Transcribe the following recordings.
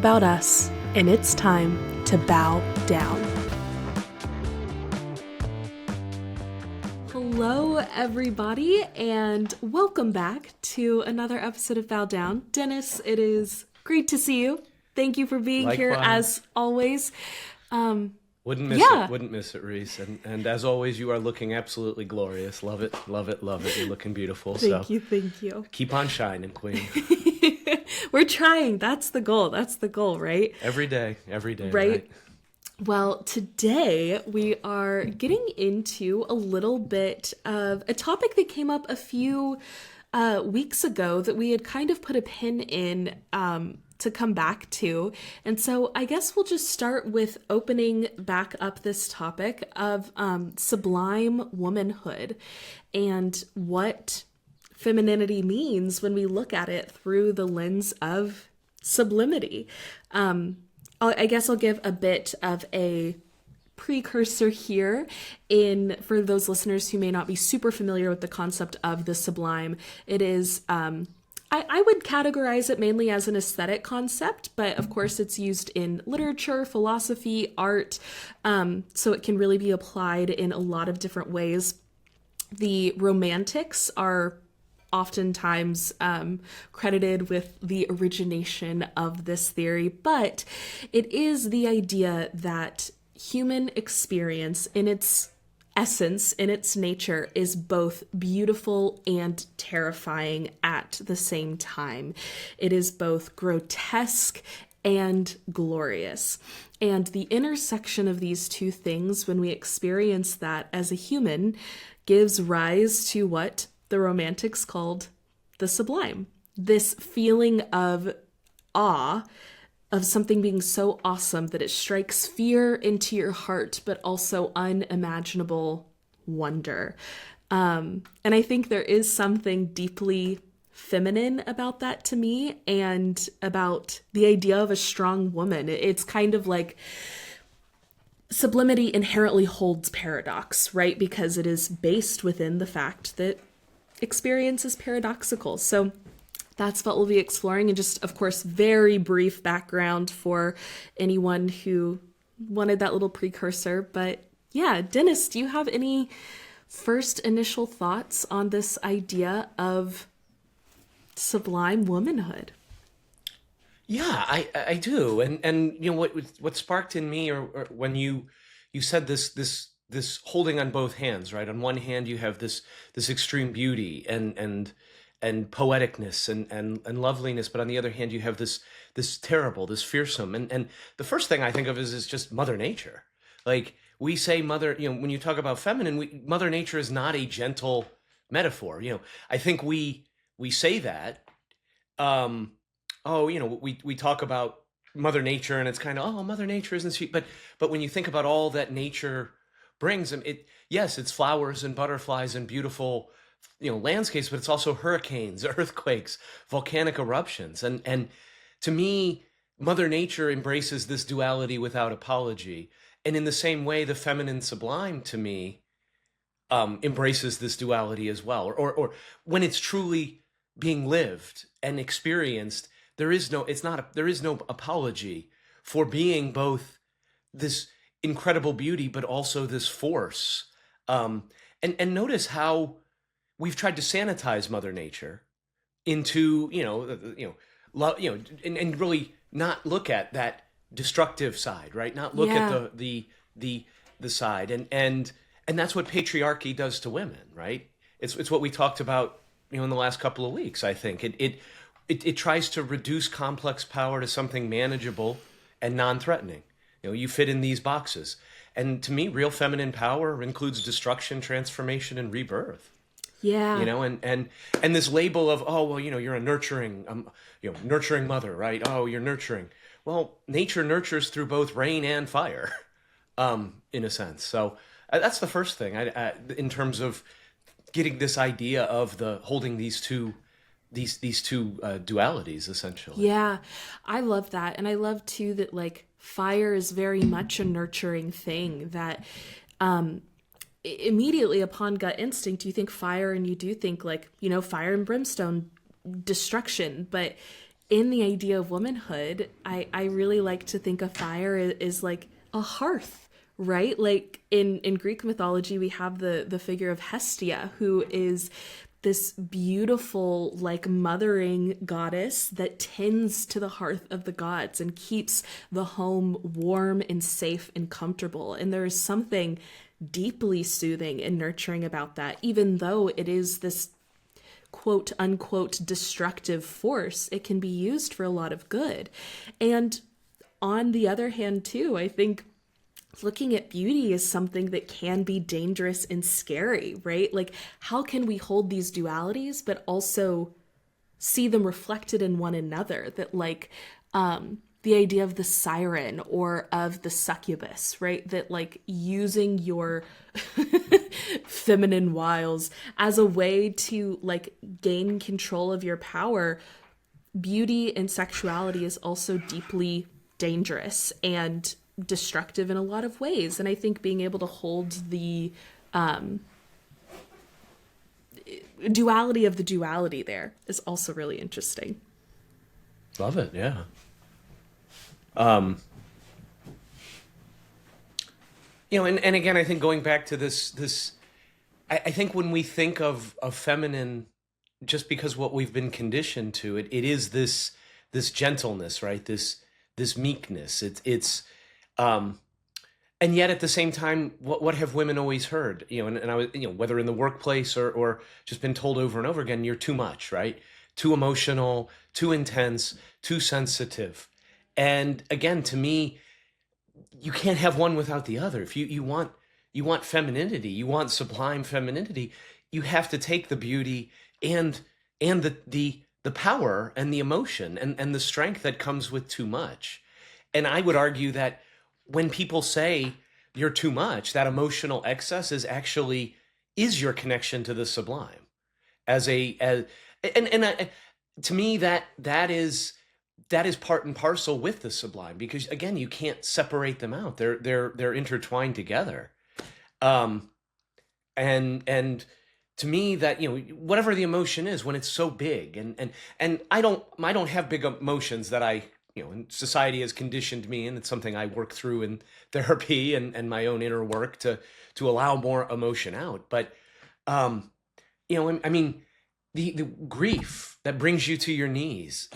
about us, and it's time to bow down. Hello, everybody, and welcome back to another episode of Bow Down. Dennis, it is great to see you. Thank you for being here, as always. Wouldn't miss it, Reese. And as always, you are looking absolutely glorious. Love it, love it, love it. You're looking beautiful. Thank you. Keep on shining, queen. We're trying. That's the goal, right? Every day, right? Well, today we are getting into a little bit of a topic that came up a few weeks ago that we had kind of put a pin in to come back to. And so I guess we'll just start with opening back up this topic of sublime womanhood and what femininity means when we look at it through the lens of sublimity. I guess I'll give a bit of a precursor here for those listeners who may not be super familiar with the concept of the sublime. It is, I would categorize it mainly as an aesthetic concept, but of course it's used in literature, philosophy, art, so it can really be applied in a lot of different ways. The Romantics are oftentimes credited with the origination of this theory, but it is the idea that human experience in its essence, in its nature, is both beautiful and terrifying at the same time. It is both grotesque and glorious. And the intersection of these two things, when we experience that as a human, gives rise to what the Romantics called the sublime. This feeling of awe, of something being so awesome that it strikes fear into your heart, but also unimaginable wonder. And I think there is something deeply feminine about that to me, and about the idea of a strong woman. It's kind of like sublimity inherently holds paradox, right? Because it is based within the fact that experience is paradoxical. So that's what we'll be exploring, and just, of course, very brief background for anyone who wanted that little precursor. But yeah, Dennis, do you have any first initial thoughts on this idea of sublime womanhood? Yeah, I do. And you know what sparked in me, or when you said this holding on both hands, right? On one hand, you have this extreme beauty and poeticness and loveliness, but on the other hand, you have this terrible, this fearsome. And the first thing I think of is just Mother Nature. Like, we say when you talk about feminine, Mother Nature is not a gentle metaphor. I think we say that. We talk about Mother Nature, and it's kind of, oh, Mother Nature isn't sweet. But when you think about all that nature brings, it's flowers and butterflies and beautiful, landscapes, but it's also hurricanes, earthquakes, volcanic eruptions. And to me, Mother Nature embraces this duality without apology. And in the same way, the feminine sublime, to me, embraces this duality as well. Or when it's truly being lived and experienced, there is no apology for being both this incredible beauty, but also this force. And notice how we've tried to sanitize Mother Nature into, and really not look at that destructive side, right? Not look at the side, and that's what patriarchy does to women, right? It's what we talked about, in the last couple of weeks. I think it tries to reduce complex power to something manageable and non-threatening. You fit in these boxes. And to me, real feminine power includes destruction, transformation, and rebirth. Yeah. And this label of, oh, well, you're a nurturing, nurturing mother, right? Oh, you're nurturing. Well, nature nurtures through both rain and fire, in a sense. So that's the first thing in terms of getting this idea of holding these two dualities, essentially. Yeah, I love that. And I love too that, like, fire is very much a nurturing thing, that immediately upon gut instinct, you think fire and you do think, like, fire and brimstone, destruction. But in the idea of womanhood, I really like to think of fire is like a hearth, right? Like in Greek mythology, we have the figure of Hestia, who is this beautiful, like, mothering goddess that tends to the hearth of the gods and keeps the home warm and safe and comfortable. And there is something deeply soothing and nurturing about that, even though it is this quote unquote destructive force. It can be used for a lot of good. And on the other hand, too, I think looking at beauty is something that can be dangerous and scary, right? Like, how can we hold these dualities, but also see them reflected in one another? That, like, the idea of the siren or of the succubus, right? That, like, using your feminine wiles as a way to, like, gain control of your power. Beauty and sexuality is also deeply dangerous and destructive in a lot of ways. And I think being able to hold the duality of the duality there is also really interesting. Love it, yeah. And again, I think going back to this, I think when we think of feminine, just because what we've been conditioned to, it is this gentleness, right? This meekness. It's and yet at the same time, what have women always heard? And I was, whether in the workplace or just been told over and over again, you're too much, right? Too emotional, too intense, too sensitive. And again, to me, you can't have one without the other. If you want femininity, you want sublime femininity, you have to take the beauty and the power and the emotion and the strength that comes with too much. And I would argue that when people say you're too much, that emotional excess is your connection to the sublime. To me, that is part and parcel with the sublime, because again, you can't separate them out. They're intertwined together. And to me, that, whatever the emotion is, when it's so big, and I don't have big emotions that and society has conditioned me, and it's something I work through in therapy and my own inner work to allow more emotion out. But, I mean, the grief that brings you to your knees,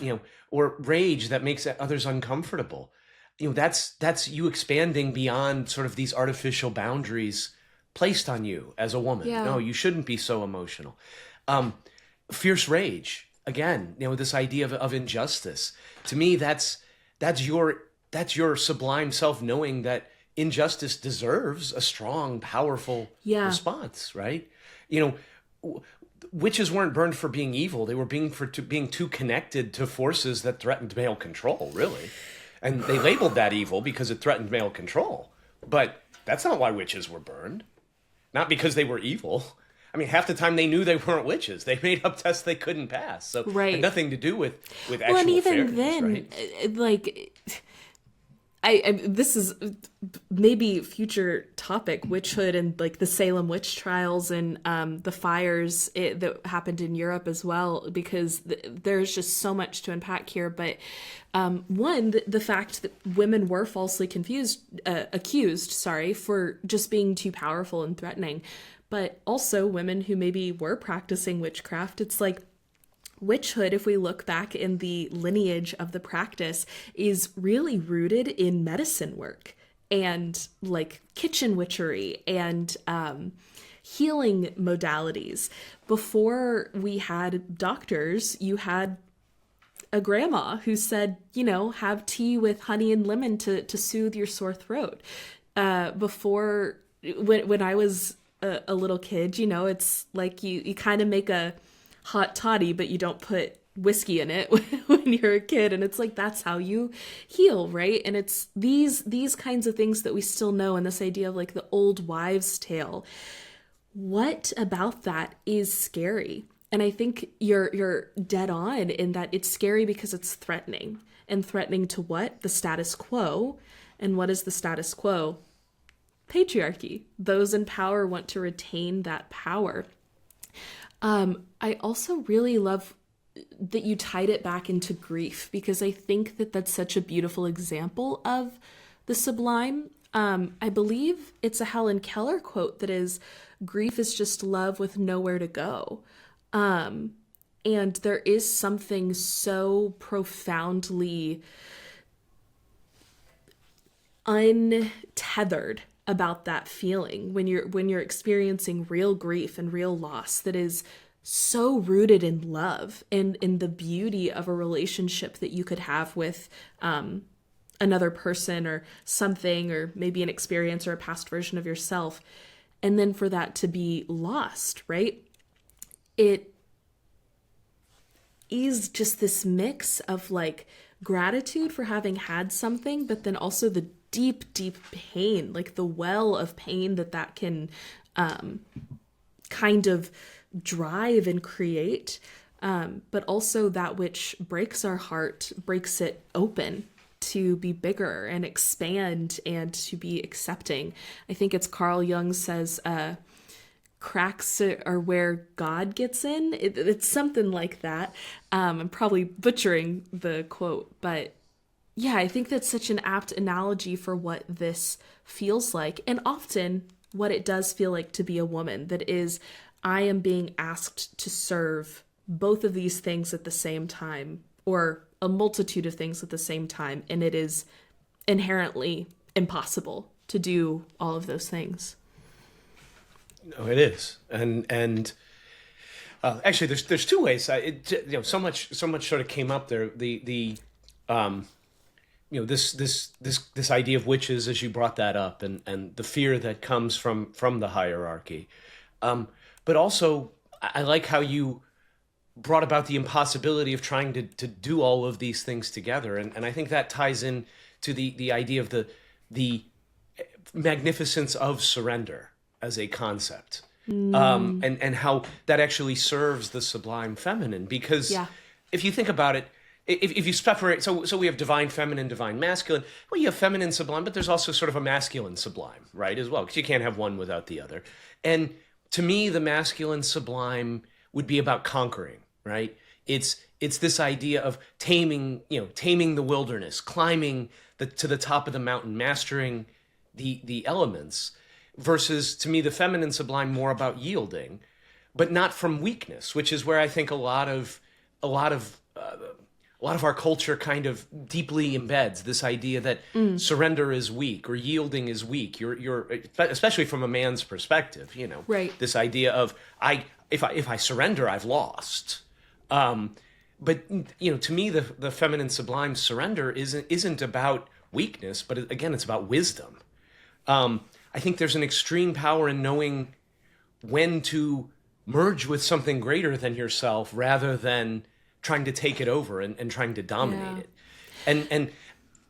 or rage that makes others uncomfortable, that's you expanding beyond sort of these artificial boundaries placed on you as a woman. Yeah. No, you shouldn't be so emotional. Fierce rage, again, this idea of injustice. To me, that's your sublime self, knowing that injustice deserves a strong, powerful response, right? Witches weren't burned for being evil. They were being too connected to forces that threatened male control, really. And they labeled that evil because it threatened male control. But that's not why witches were burned. Not because they were evil. I mean, half the time they knew they weren't witches. They made up tests they couldn't pass. So it had nothing to do with actual well, and even fairness, then, right? like, this is maybe future topic, witchhood and, like, the Salem witch trials and the fires that happened in Europe as well, because there's just so much to unpack here. But one, the fact that women were falsely accused, for just being too powerful and threatening. But also women who maybe were practicing witchcraft, it's like, witchhood, if we look back in the lineage of the practice, is really rooted in medicine work and, like, kitchen witchery and healing modalities. Before we had doctors, you had a grandma who said, have tea with honey and lemon to soothe your sore throat. Before, when I was a little kid, it's like you kind of make a hot toddy, but you don't put whiskey in it when you're a kid. And it's like, that's how you heal, right? And it's these kinds of things that we still know, and this idea of, like, the old wives' tale. What about that is scary? And I think you're dead on in that it's scary because it's threatening. And threatening to what? The status quo. And what is the status quo? Patriarchy. Those in power want to retain that power. I also really love that you tied it back into grief, because I think that that's such a beautiful example of the sublime. I believe it's a Helen Keller quote that is, grief is just love with nowhere to go. And there is something so profoundly untethered about that feeling when you're experiencing real grief and real loss that is so rooted in love and in the beauty of a relationship that you could have with another person or something, or maybe an experience or a past version of yourself. And then for that to be lost, right? It is just this mix of like gratitude for having had something, but then also the deep, deep pain, like the well of pain that can kind of drive and create, but also that which breaks our heart, breaks it open to be bigger and expand and to be accepting. I think it's Carl Jung says, cracks are where God gets in. It's something like that. I'm probably butchering the quote, but yeah, I think that's such an apt analogy for what this feels like, and often what it does feel like to be a woman. That is, I am being asked to serve both of these things at the same time, or a multitude of things at the same time, and it is inherently impossible to do all of those things. No, it is, and actually, there's two ways. So much sort of came up there. This idea of witches, as you brought that up, and the fear that comes from the hierarchy, but also I like how you brought about the impossibility of trying to do all of these things together, and I think that ties in to the idea of the magnificence of surrender as a concept, and how that actually serves the sublime feminine. Because if you think about it, if you separate, so we have divine feminine, divine masculine. Well, you have feminine sublime, but there's also sort of a masculine sublime, right, as well, because you can't have one without the other. And to me, the masculine sublime would be about conquering, right? It's this idea of taming the wilderness, climbing to the top of the mountain, mastering the elements. Versus, to me, the feminine sublime more about yielding, but not from weakness, which is where I think a lot of our culture kind of deeply embeds this idea that surrender is weak or yielding is weak. You're especially from a man's perspective, right? This idea of if I surrender, I've lost. But to me, the feminine sublime surrender isn't about weakness, but again, it's about wisdom. I think there's an extreme power in knowing when to merge with something greater than yourself rather than trying to take it over and trying to dominate it. And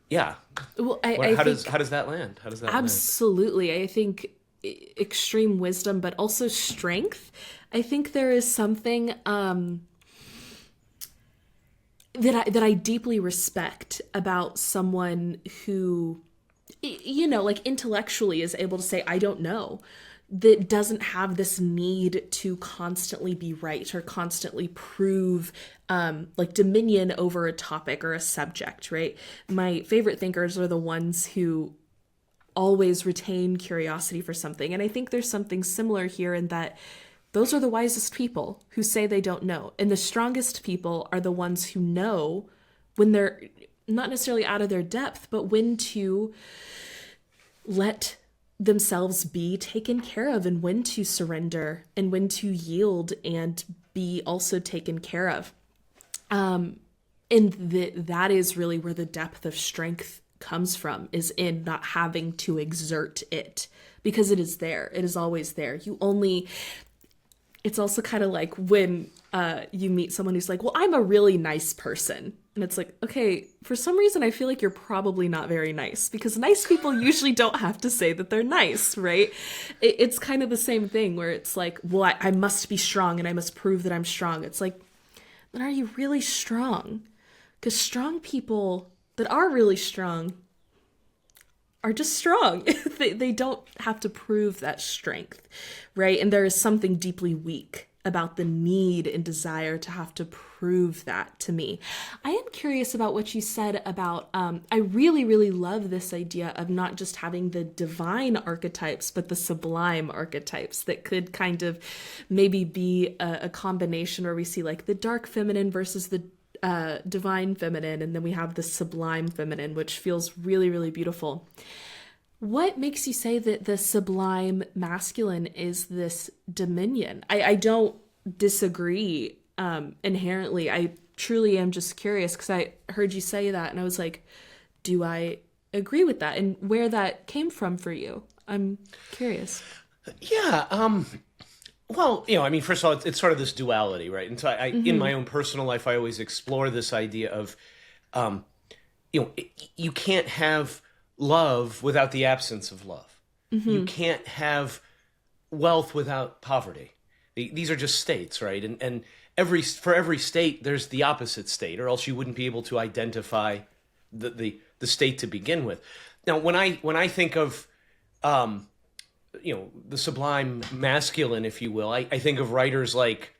yeah. Well, how does that land? How does that absolutely land? I think extreme wisdom, but also strength. I think there is something that I deeply respect about someone who, like intellectually is able to say, I don't know, that doesn't have this need to constantly be right or constantly prove like dominion over a topic or a subject, right? My favorite thinkers are the ones who always retain curiosity for something. And I think there's something similar here in that those are the wisest people who say they don't know. And the strongest people are the ones who know when they're not necessarily out of their depth, but when to let themselves be taken care of and when to surrender and when to yield and be also taken care of. And that is really where the depth of strength comes from, is in not having to exert it, because it is there. It is always there. It's also kind of like when you meet someone who's like, well, I'm a really nice person. And it's like, okay, for some reason, I feel like you're probably not very nice, because nice people usually don't have to say that they're nice, right? It's kind of the same thing where it's like, well, I must be strong and I must prove that I'm strong. It's like, then are you really strong? Because strong people that are really strong are just strong. They don't have to prove that strength, right? And there is something deeply weak about the need and desire to have to prove that to me. I am curious about what you said about, I really, really love this idea of not just having the divine archetypes, but the sublime archetypes that could kind of maybe be a combination where we see like the dark feminine versus the divine feminine, and then we have the sublime feminine, which feels really, really beautiful. What makes you say that the sublime masculine is this dominion? I don't disagree inherently. I truly am just curious because I heard you say that and I was like, do I agree with that? And where that came from for you? I'm curious. Yeah. Well, I mean, first of all, it's sort of this duality, right? And so in my own personal life, I always explore this idea of, you can't have love without the absence of love. You can't have wealth without poverty. These are just states, right? And for every state, there's the opposite state, or else you wouldn't be able to identify the state to begin with. Now, when I think of the sublime masculine, if you will, I think of writers like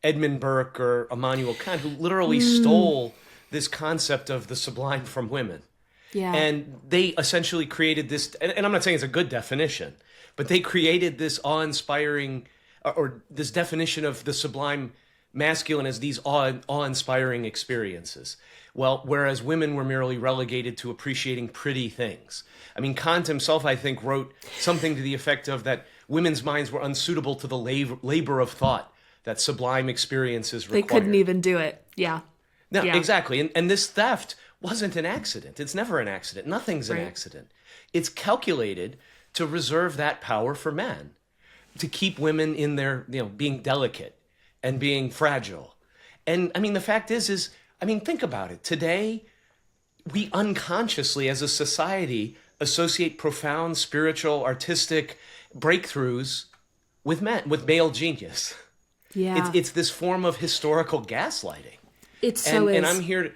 Edmund Burke or Immanuel Kant, who literally stole this concept of the sublime from women. Yeah. And they essentially created this, and I'm not saying it's a good definition, but they created this awe-inspiring, or this definition of the sublime masculine as these awe-inspiring experiences. Well, whereas women were merely relegated to appreciating pretty things. I mean, Kant himself, I think, wrote something to the effect of that women's minds were unsuitable to the labor of thought that sublime experiences required. They couldn't even do it. Yeah. No, yeah. Exactly. And this theft wasn't an accident. It's never an accident. Nothing's an accident. It's calculated to reserve that power for men, to keep women in their, being delicate and being fragile. And I mean, the fact is, think about it. Today, we unconsciously as a society associate profound spiritual, artistic breakthroughs with men, with male genius. Yeah. It's this form of historical gaslighting. And I'm here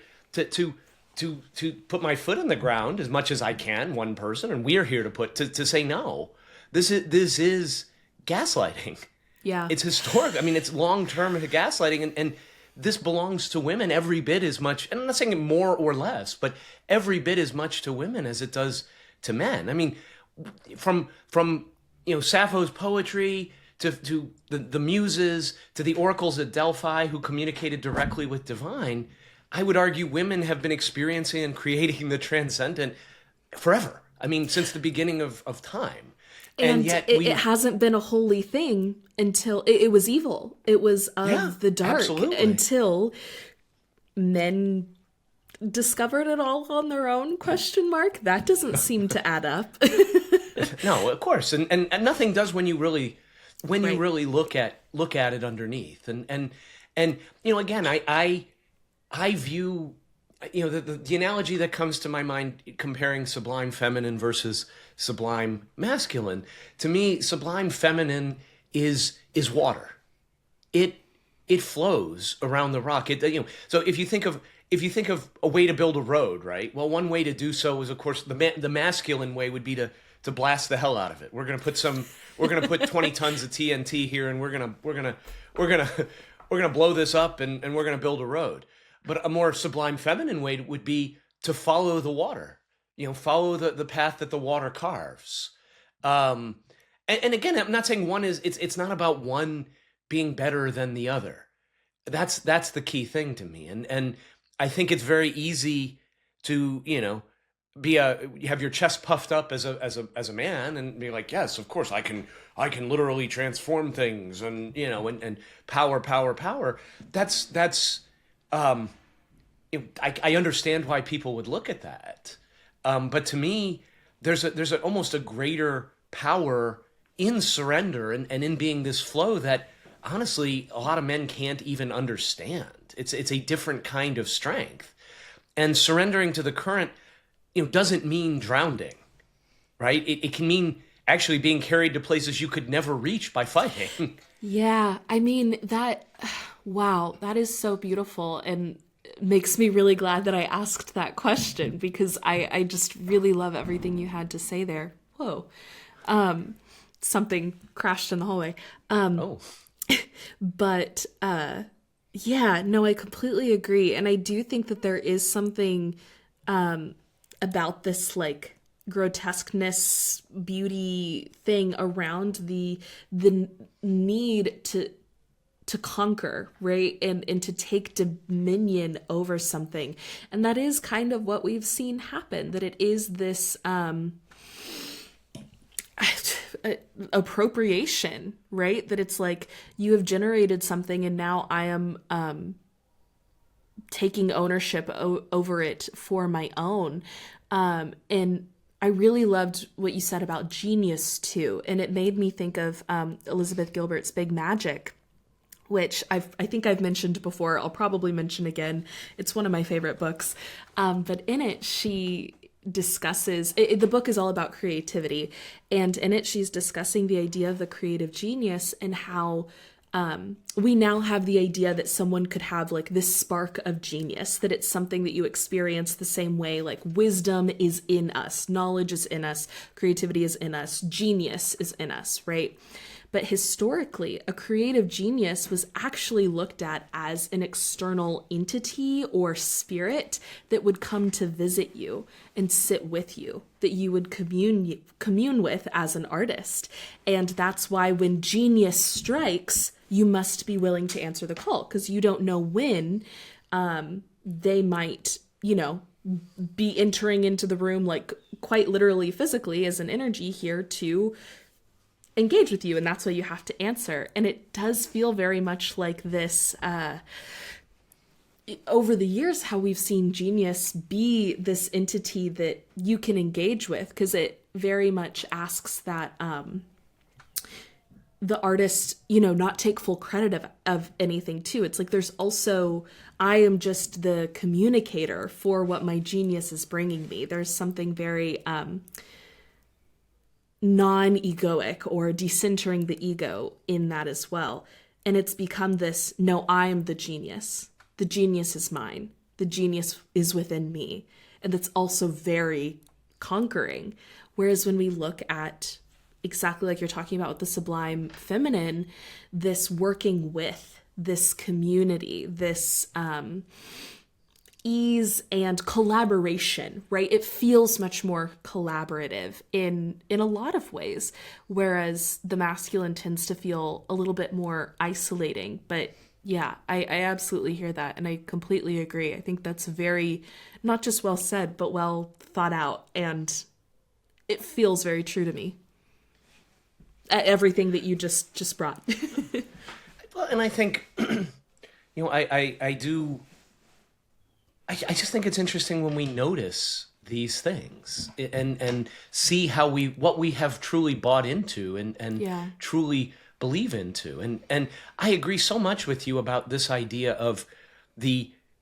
to put my foot in the ground as much as I can, one person, and we are here to say no. This is gaslighting. Yeah. It's historic. I mean, it's long-term gaslighting, and this belongs to women every bit as much, and I'm not saying more or less, but every bit as much to women as it does to men. I mean, from Sappho's poetry to the muses, to the oracles at Delphi who communicated directly with divine, I would argue women have been experiencing and creating the transcendent forever. I mean, since the beginning of time. And yet it hasn't been a holy thing until it was evil. It was of the dark. Absolutely. Until men discovered it all on their own, ? That doesn't seem to add up. No, of course. And nothing does when you really look at it underneath. And again, I view, the analogy that comes to my mind comparing sublime feminine versus sublime masculine. To me, sublime feminine is water. It flows around the rock. So if you think of a way to build a road, right? Well, one way to do so is, of course, the masculine way would be to blast the hell out of it. We're gonna put 20 tons of TNT here, and we're gonna blow this up, and we're gonna build a road. But a more sublime feminine way would be to follow the water, follow the path that the water carves. And again, I'm not saying it's not about one being better than the other. That's the key thing to me. And I think it's very easy to, have your chest puffed up as a man and be like, yes, of course I can literally transform things and, and power. That's I understand why people would look at that. But to me, there's almost a greater power in surrender and in being this flow that honestly a lot of men can't even understand. It's a different kind of strength. And surrendering to the current, doesn't mean drowning, right? It can mean actually being carried to places you could never reach by fighting. Yeah, I mean, wow, that is so beautiful and makes me really glad that I asked that question because I just really love everything you had to say there. Whoa. Something crashed in the hallway. But yeah, no, I completely agree. And I do think that there is something about this like grotesqueness, beauty thing around the need to conquer, right? And to take dominion over something. And that is kind of what we've seen happen, that it is this appropriation, right? That it's like you have generated something and now I am taking ownership over it for my own. And I really loved what you said about genius too. And it made me think of Elizabeth Gilbert's Big Magic, which I think I've mentioned before. I'll probably mention again. It's one of my favorite books. But in it, she discusses, the book is all about creativity. And in it, she's discussing the idea of the creative genius and how we now have the idea that someone could have like this spark of genius, that it's something that you experience the same way, like wisdom is in us, knowledge is in us, creativity is in us, genius is in us, right? But historically, a creative genius was actually looked at as an external entity or spirit that would come to visit you and sit with you, that you would commune with as an artist. And that's why when genius strikes, you must be willing to answer the call, because you don't know when they might, be entering into the room, like quite literally, physically, as an energy here to engage with you, and that's why you have to answer. And it does feel very much like this over the years, how we've seen genius be this entity that you can engage with, because it very much asks that the artist, not take full credit of anything too. It's like there's also, I am just the communicator for what my genius is bringing me. There's something very non-egoic or decentering the ego in that as well. And it's become this, no, I am the genius. The genius is mine. The genius is within me. And that's also very conquering. Whereas when we look at exactly like you're talking about with the Sublime Feminine, this working with this community, this ease and collaboration, right? It feels much more collaborative in a lot of ways, whereas the masculine tends to feel a little bit more isolating. But yeah, I absolutely hear that, and I completely agree. I think that's very, not just well said, but well thought out, and it feels very true to me. Everything that you just brought. Well, and I think, I just think it's interesting when we notice these things and see how what we have truly bought into and truly believe into. And I agree so much with you about this idea of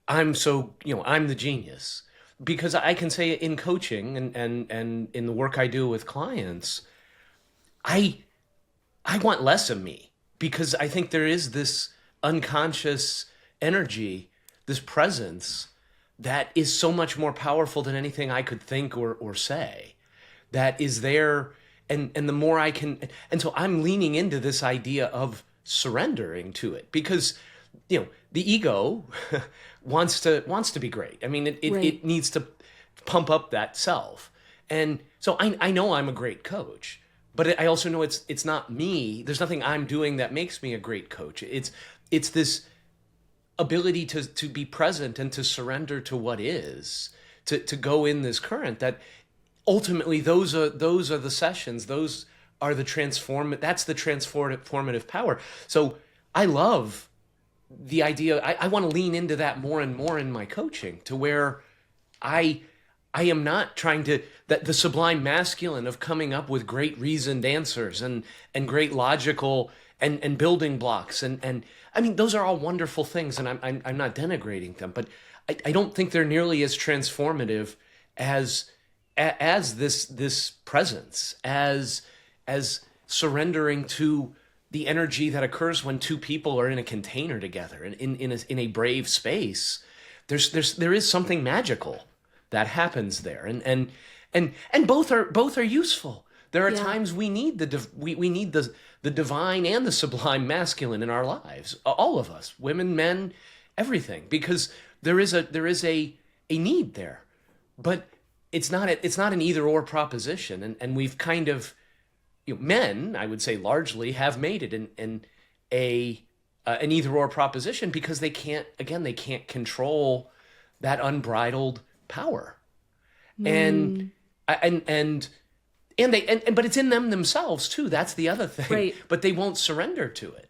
I'm the genius, because I can say in coaching and in the work I do with clients, I want less of me, because I think there is this unconscious energy, this presence that is so much more powerful than anything I could think or say, that is there. And the more I can, and so I'm leaning into this idea of surrendering to it, because, the ego wants to be great. I mean, it needs to pump up that self. And so I know I'm a great coach, but I also know it's not me. There's nothing I'm doing that makes me a great coach. It's this ability to be present and to surrender to what is, to go in this current, that ultimately those are the sessions, those are the that's the transformative power. So I love the idea. I want to lean into that more and more in my coaching, to where I am not trying to, that the Sublime Masculine of coming up with great reasoned answers and great logical and building blocks. And I mean, those are all wonderful things, and I'm not denigrating them, but I don't think they're nearly as transformative as this presence, as surrendering to the energy that occurs when two people are in a container together and in a brave space. There is something magical that happens there, and both are useful. There are Yeah. times we need we need the divine and the sublime masculine in our lives. All of us, women, men, everything, because there is a need there. But it's not an either or proposition, and we've kind of, men, I would say largely, have made it an either or proposition because they can't control that unbridled power, and but it's in them themselves too. That's the other thing. Right. But they won't surrender to it,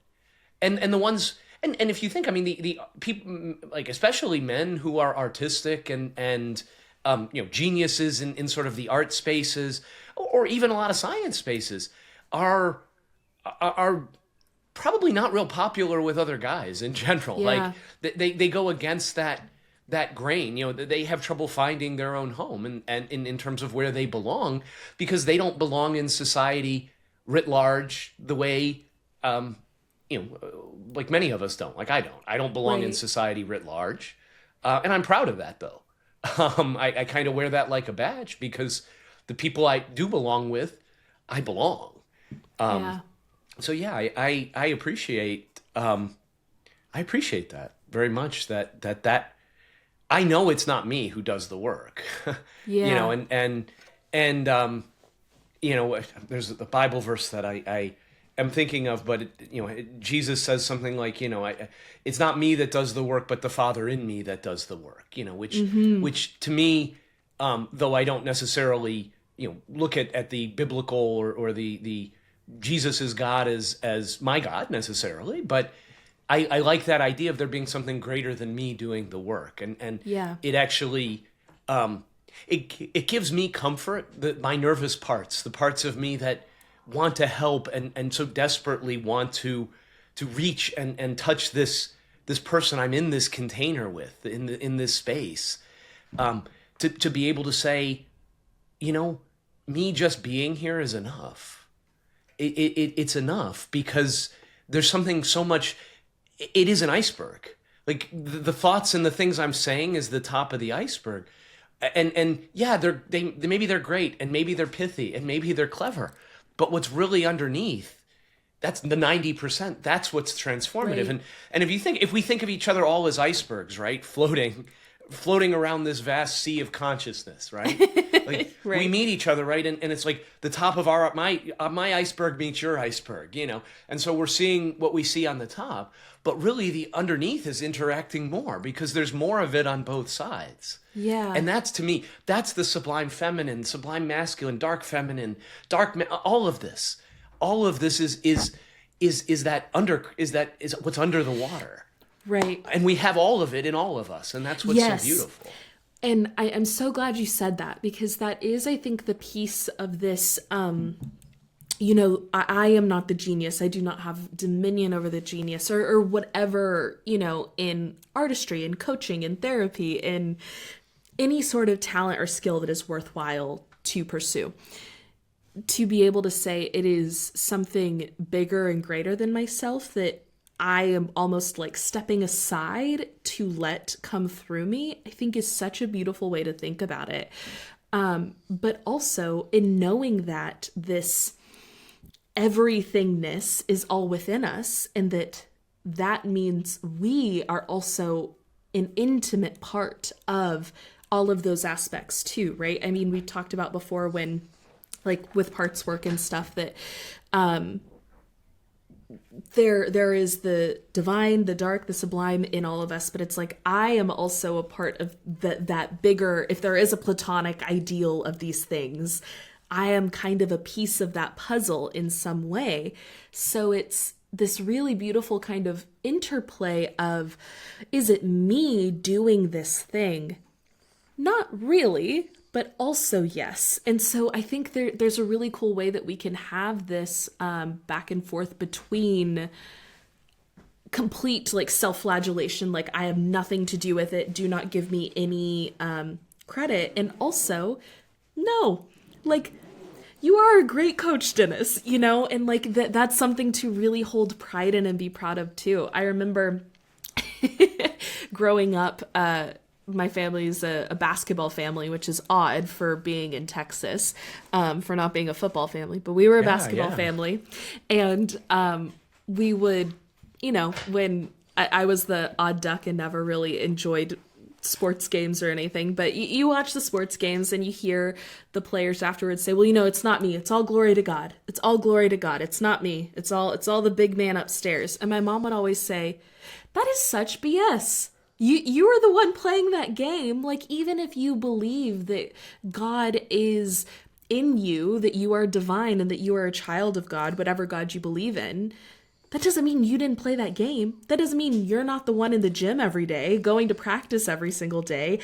and the ones. And if you think, I mean, the people, like especially men who are artistic and geniuses in sort of the art spaces, or even a lot of science spaces, are probably not real popular with other guys in general. Yeah. Like they go against that grain. They have trouble finding their own home and in terms of where they belong, because they don't belong in society writ large the way like many of us don't. Like I don't belong in Right. society writ large, and I'm proud of that though. I kind of wear that like a badge, because the people I do belong with, I belong. Yeah. So yeah, I appreciate that very much. That I know it's not me who does the work. Yeah. And there's the Bible verse that I am thinking of, but Jesus says something like, it's not me that does the work, but the Father in me that does the work. Which to me, though I don't necessarily look at the biblical or the Jesus is God as my God necessarily, but I like that idea of there being something greater than me doing the work, and Yeah. it actually it gives me comfort that my nervous parts, the parts of me that want to help and so desperately want to reach and touch this person I'm in this container with, in this space, to be able to say, me just being here is enough. It's enough, because there's something so much. It is an iceberg. Like the thoughts and the things I'm saying is the top of the iceberg, and yeah, maybe they're great, and maybe they're pithy, and maybe they're clever, but what's really underneath, that's the 90%. That's what's transformative. Right. And if we think of each other all as icebergs, right, floating around this vast sea of consciousness, right? Like Right. we meet each other, right? And it's like the top of my iceberg meets your iceberg, And so we're seeing what we see on the top, but really the underneath is interacting more, because there's more of it on both sides. Yeah. And that's, to me, that's the sublime feminine, sublime masculine, dark feminine, all of this. All of this is what's under the water. Right. And we have all of it in all of us, and that's what's Yes. so beautiful. And I'm so glad you said that, because that is, I think, the piece of this. I am not the genius. I do not have dominion over the genius or whatever, in artistry and coaching and therapy and any sort of talent or skill that is worthwhile to pursue. To be able to say it is something bigger and greater than myself that I am almost like stepping aside to let come through me, I think is such a beautiful way to think about it. But also in knowing that this everythingness is all within us, and that means we are also an intimate part of all of those aspects too, right? I mean, we talked about before when, like with parts work and stuff, that there is the divine, the dark, the sublime in all of us, but it's like I am also a part of that bigger, if there is a platonic ideal of these things, I am kind of a piece of that puzzle in some way. So it's this really beautiful kind of interplay of, is it me doing this thing? Not really, but also yes. And so I think there's a really cool way that we can have this back and forth between complete like self-flagellation, like I have nothing to do with it, do not give me any credit, and also no, like you are a great coach, Dennis, and like that's something to really hold pride in and be proud of too. I remember growing up, my family's a basketball family, which is odd for being in Texas, for not being a football family. But we were a basketball family, and we would, when I was the odd duck and never really enjoyed sports games or anything, but you watch the sports games and you hear the players afterwards say, well, it's not me. It's all glory to God. It's all glory to God. It's not me. It's all the big man upstairs. And my mom would always say, that is such BS. You are the one playing that game. Like, even if you believe that God is in you, that you are divine and that you are a child of God, whatever God you believe in, that doesn't mean you didn't play that game. That doesn't mean you're not the one in the gym every day, going to practice every single day,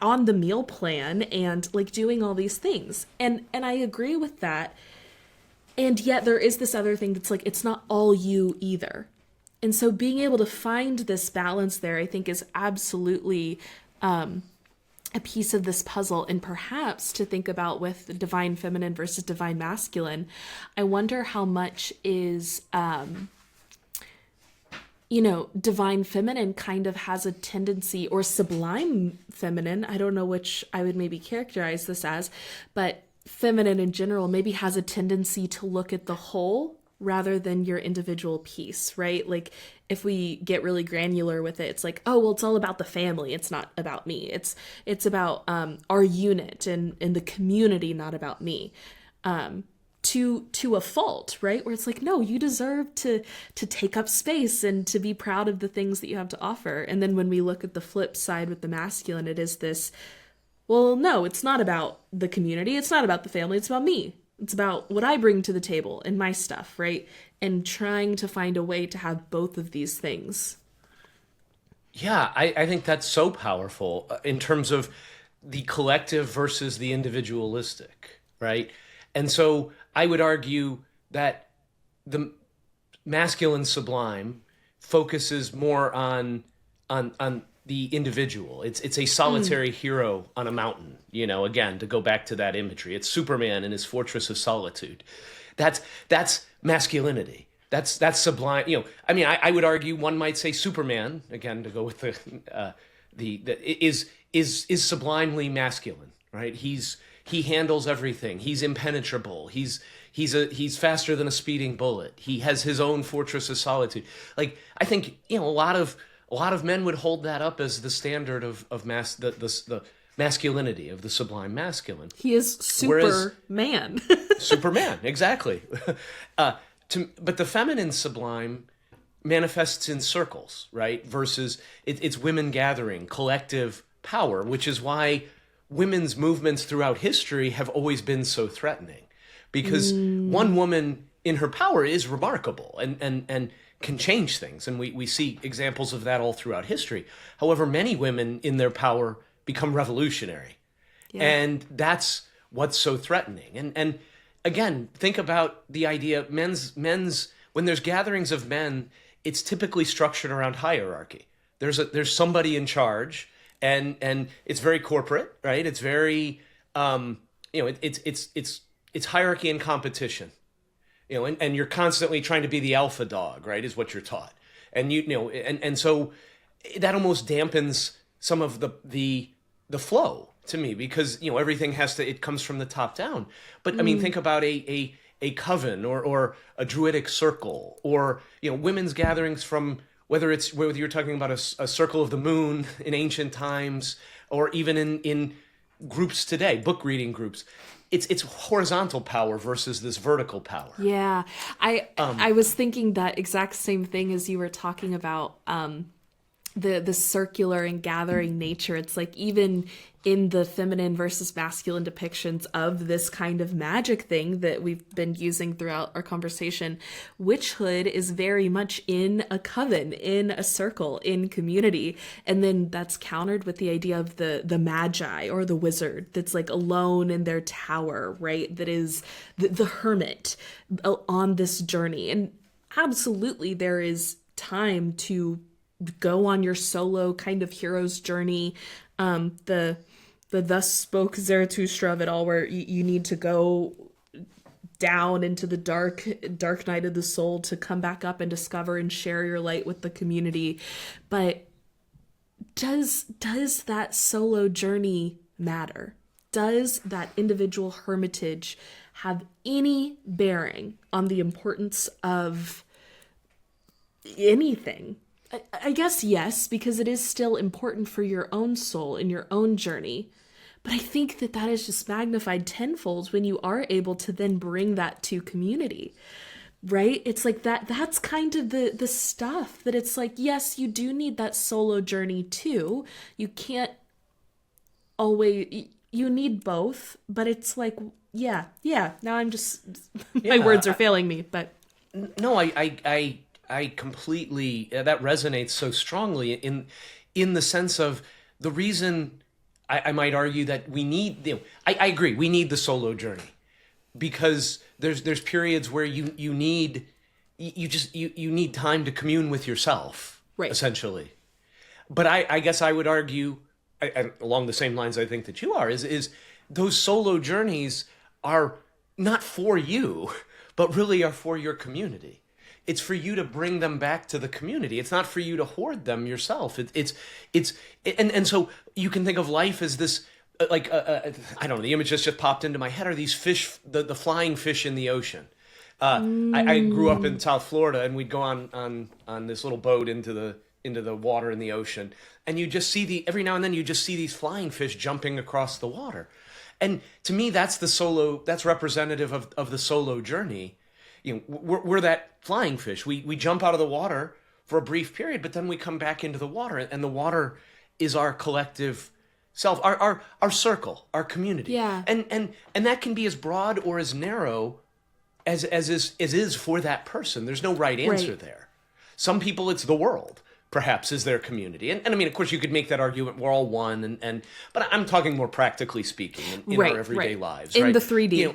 on the meal plan, and like doing all these things. And I agree with that. And yet there is this other thing that's like, it's not all you either. And so being able to find this balance there, I think, is absolutely a piece of this puzzle. And perhaps to think about with divine feminine versus divine masculine, I wonder how much is, divine feminine kind of has a tendency, or sublime feminine, I don't know which I would maybe characterize this as, but feminine in general maybe has a tendency to look at the whole rather than your individual piece, right? Like, if we get really granular with it, it's like, oh, well, it's all about the family. It's not about me. It's about our unit and the community, not about me. To a fault, right? Where it's like, no, you deserve to take up space and to be proud of the things that you have to offer. And then when we look at the flip side with the masculine, it is this, well, no, it's not about the community. It's not about the family. It's about me. It's about what I bring to the table and my stuff, right? And trying to find a way to have both of these things. Yeah, I think that's so powerful in terms of the collective versus the individualistic, right? And so I would argue that the masculine sublime focuses more on the individual. It's a solitary hero on a mountain, again, to go back to that imagery. It's Superman in his fortress of solitude. That's masculinity. That's sublime. I would argue one might say Superman, again, to go with is sublimely masculine, right? He handles everything. He's impenetrable. He's faster than a speeding bullet. He has his own fortress of solitude. Like, I think, a lot of men would hold that up as the standard of the masculinity of the sublime masculine. He is Superman. Superman, exactly. But the feminine sublime manifests in circles, right? Versus it's women gathering, collective power, which is why women's movements throughout history have always been so threatening. Because one woman in her power is remarkable and can change things. And we see examples of that all throughout history. However, many women in their power become revolutionary. Yeah. And that's what's so threatening. And again, think about the idea, men's when there's gatherings of men, it's typically structured around hierarchy. There's somebody in charge, and it's very corporate, right? It's very it's hierarchy and competition. And you're constantly trying to be the alpha dog, right? Is what you're taught. And and so that almost dampens some of the flow to me, because everything it comes from the top down. But I mean, think about a coven or a druidic circle, or women's gatherings from whether you're talking about a circle of the moon in ancient times, or even in groups today, book reading groups. It's horizontal power versus this vertical power. Yeah, I was thinking that exact same thing as you were talking about the circular and gathering nature. It's like, even in the feminine versus masculine depictions of this kind of magic thing that we've been using throughout our conversation, witchhood is very much in a coven, in a circle, in community. And then that's countered with the idea of the magi or the wizard that's like alone in their tower, right? That is the hermit on this journey. And absolutely there is time to go on your solo kind of hero's journey. The thus spoke Zarathustra of it all, where you need to go down into the dark night of the soul to come back up and discover and share your light with the community. But does that solo journey matter? Does that individual hermitage have any bearing on the importance of anything? I guess yes, because it is still important for your own soul and your own journey. But I think that is just magnified tenfold when you are able to then bring that to community, right? It's like that's kind of the stuff that it's like, yes, you do need that solo journey too. You can't always, you need both, but it's like, yeah. Now I'm just, my words are failing me, but. No, I completely, that resonates so strongly in the sense of the reason I might argue that we need, I agree, we need the solo journey because there's periods where you need time to commune with yourself, right, essentially. But I guess I would argue, along the same lines I think that you are, is those solo journeys are not for you, but really are for your community. It's for you to bring them back to the community. It's not for you to hoard them yourself. And so you can think of life as this, I don't know, the image just popped into my head are these fish, the flying fish in the ocean. I grew up in South Florida, and we'd go on this little boat into the water in the ocean, and you just see every now and then you just see these flying fish jumping across the water. And to me, that's representative of the solo journey. We're that flying fish. We jump out of the water for a brief period, but then we come back into the water, and the water is our collective self, our circle, our community. Yeah. And that can be as broad or as narrow as is for that person. There's no right answer there. Some people, it's the world, perhaps, is their community. And I mean, of course, you could make that argument, we're all one, but I'm talking more practically speaking in our everyday lives. In right? the 3D,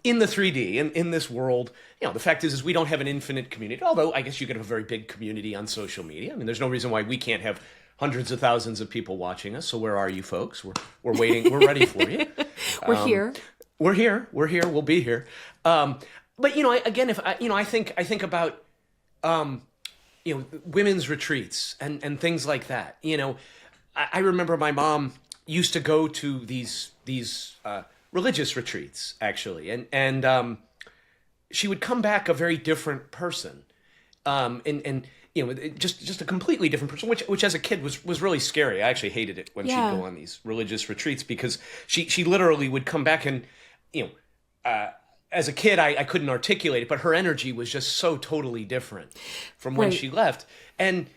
In the 3D, in this world, the fact is we don't have an infinite community, although I guess you could have a very big community on social media. I mean, there's no reason why we can't have hundreds of thousands of people watching us. So where are you folks? We're waiting. We're ready for you. We're here. We're here. We'll be here. But I think about women's retreats and things like that. I remember my mom used to go to these religious retreats actually, and she would come back a very different person, just a completely different person, which as a kid was really scary. I actually hated it when she'd go on these religious retreats because she literally would come back and as a kid, I couldn't articulate it, but her energy was just so totally different from when she left. And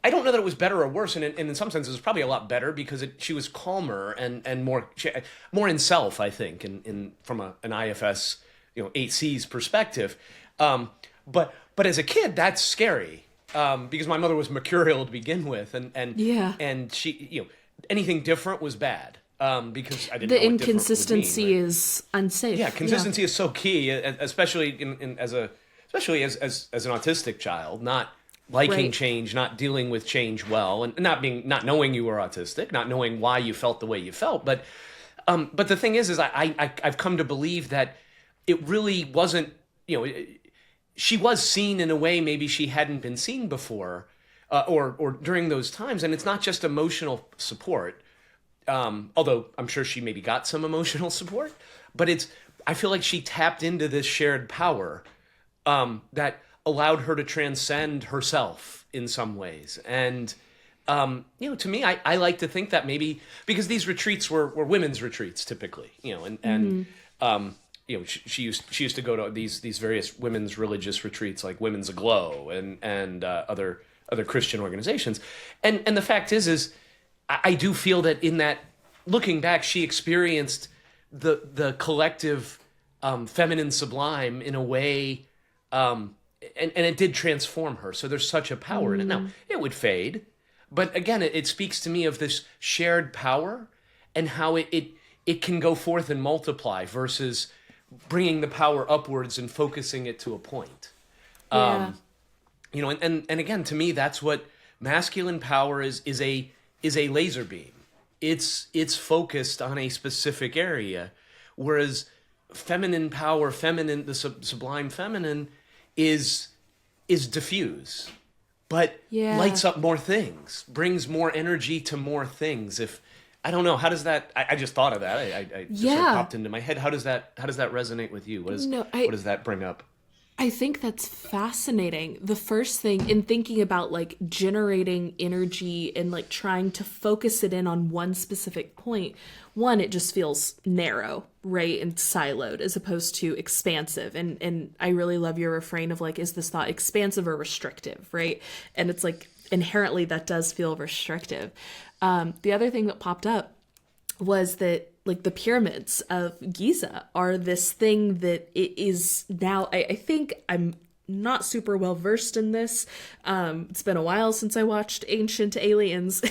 I don't know that it was better or worse, and in some senses, it was probably a lot better because she was calmer and more in self, I think, from an IFS 8C's perspective. But as a kid, that's scary because my mother was mercurial to begin with, and she anything different was bad. Because I didn't know what inconsistency mean, right? is unsafe. Yeah, consistency is so key, especially as an autistic child, not liking change, not dealing with change well, and not knowing you were autistic, not knowing why you felt the way you felt. But the thing is I've come to believe that it really wasn't. She was seen in a way maybe she hadn't been seen before, or during those times, and it's not just emotional support. Although I'm sure she maybe got some emotional support, but I feel like she tapped into this shared power that allowed her to transcend herself in some ways. And, to me, I like to think that maybe because these retreats were women's retreats typically, she used to go to these various women's religious retreats like Women's Aglow and other Christian organizations. And the fact is I do feel that in that, looking back, she experienced the collective feminine sublime in a way, and it did transform her. So there's such a power in it. Now, it would fade, but again, it speaks to me of this shared power and how it can go forth and multiply versus bringing the power upwards and focusing it to a point. And again, to me, that's what masculine power is a laser beam. It's focused on a specific area, whereas feminine power, the sublime feminine, is diffuse. but Yeah. lights up more things, brings more energy to more things. If I don't know, how does that? I just thought of that. I just sort of popped into my head. How does that resonate with you? What does that bring up? I think that's fascinating. The first thing in thinking about like generating energy and like trying to focus it in on one specific point, one, it just feels narrow, right? And siloed as opposed to expansive. And I really love your refrain of like, is this thought expansive or restrictive, right? And it's like inherently that does feel restrictive. The other thing that popped up was that like the pyramids of Giza are this thing that it is now, I think I'm not super well versed in this. It's been a while since I watched Ancient Aliens,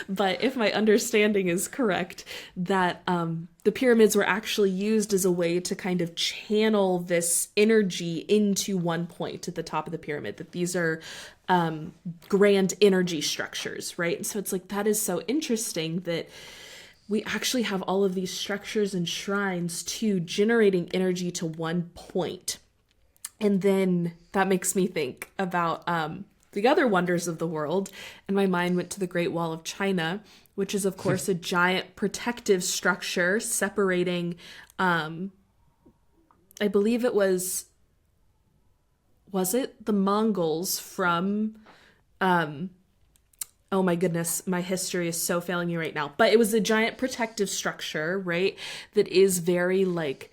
but if my understanding is correct, that the pyramids were actually used as a way to kind of channel this energy into one point at the top of the pyramid, that these are grand energy structures, right? And so it's like, that is so interesting that we actually have all of these structures and shrines to generating energy to one point. And then that makes me think about the other wonders of the world. And my mind went to the Great Wall of China, which is, of course, a giant protective structure separating, I believe it was it the Mongols from, oh my goodness, my history is so failing me right now. But it was a giant protective structure, right? That is very like,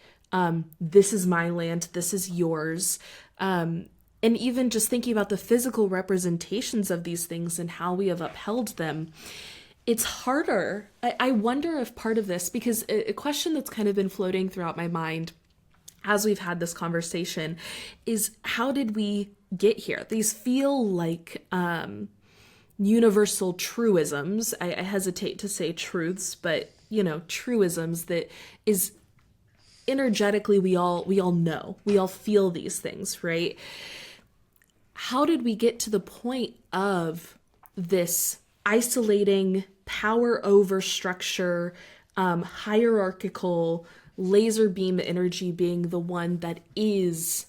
this is my land, this is yours. And even just thinking about the physical representations of these things and how we have upheld them, it's harder. I wonder if part of this, because a question that's kind of been floating throughout my mind as we've had this conversation is, how did we get here? These feel like universal truisms. I hesitate to say truths, but truisms that is energetically we all know, we all feel these things, right? How did we get to the point of this isolating power over structure, hierarchical laser beam energy being the one that is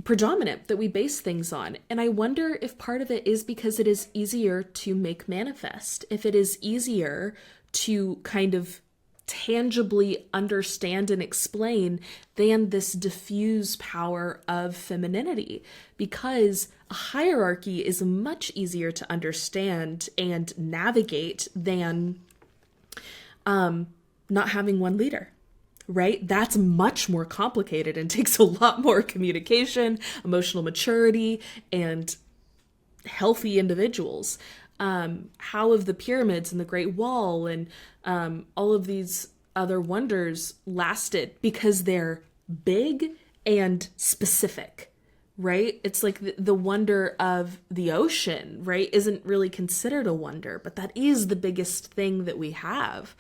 predominant, that we base things on? And I wonder if part of it is because it is easier to make manifest, if it is easier to kind of tangibly understand and explain than this diffuse power of femininity, because a hierarchy is much easier to understand and navigate than not having one leader. Right? That's much more complicated and takes a lot more communication, emotional maturity, and healthy individuals. How have the pyramids and the Great Wall and all of these other wonders lasted? Because they're big and specific, right? It's like the wonder of the ocean, right? Isn't really considered a wonder, but that is the biggest thing that we have.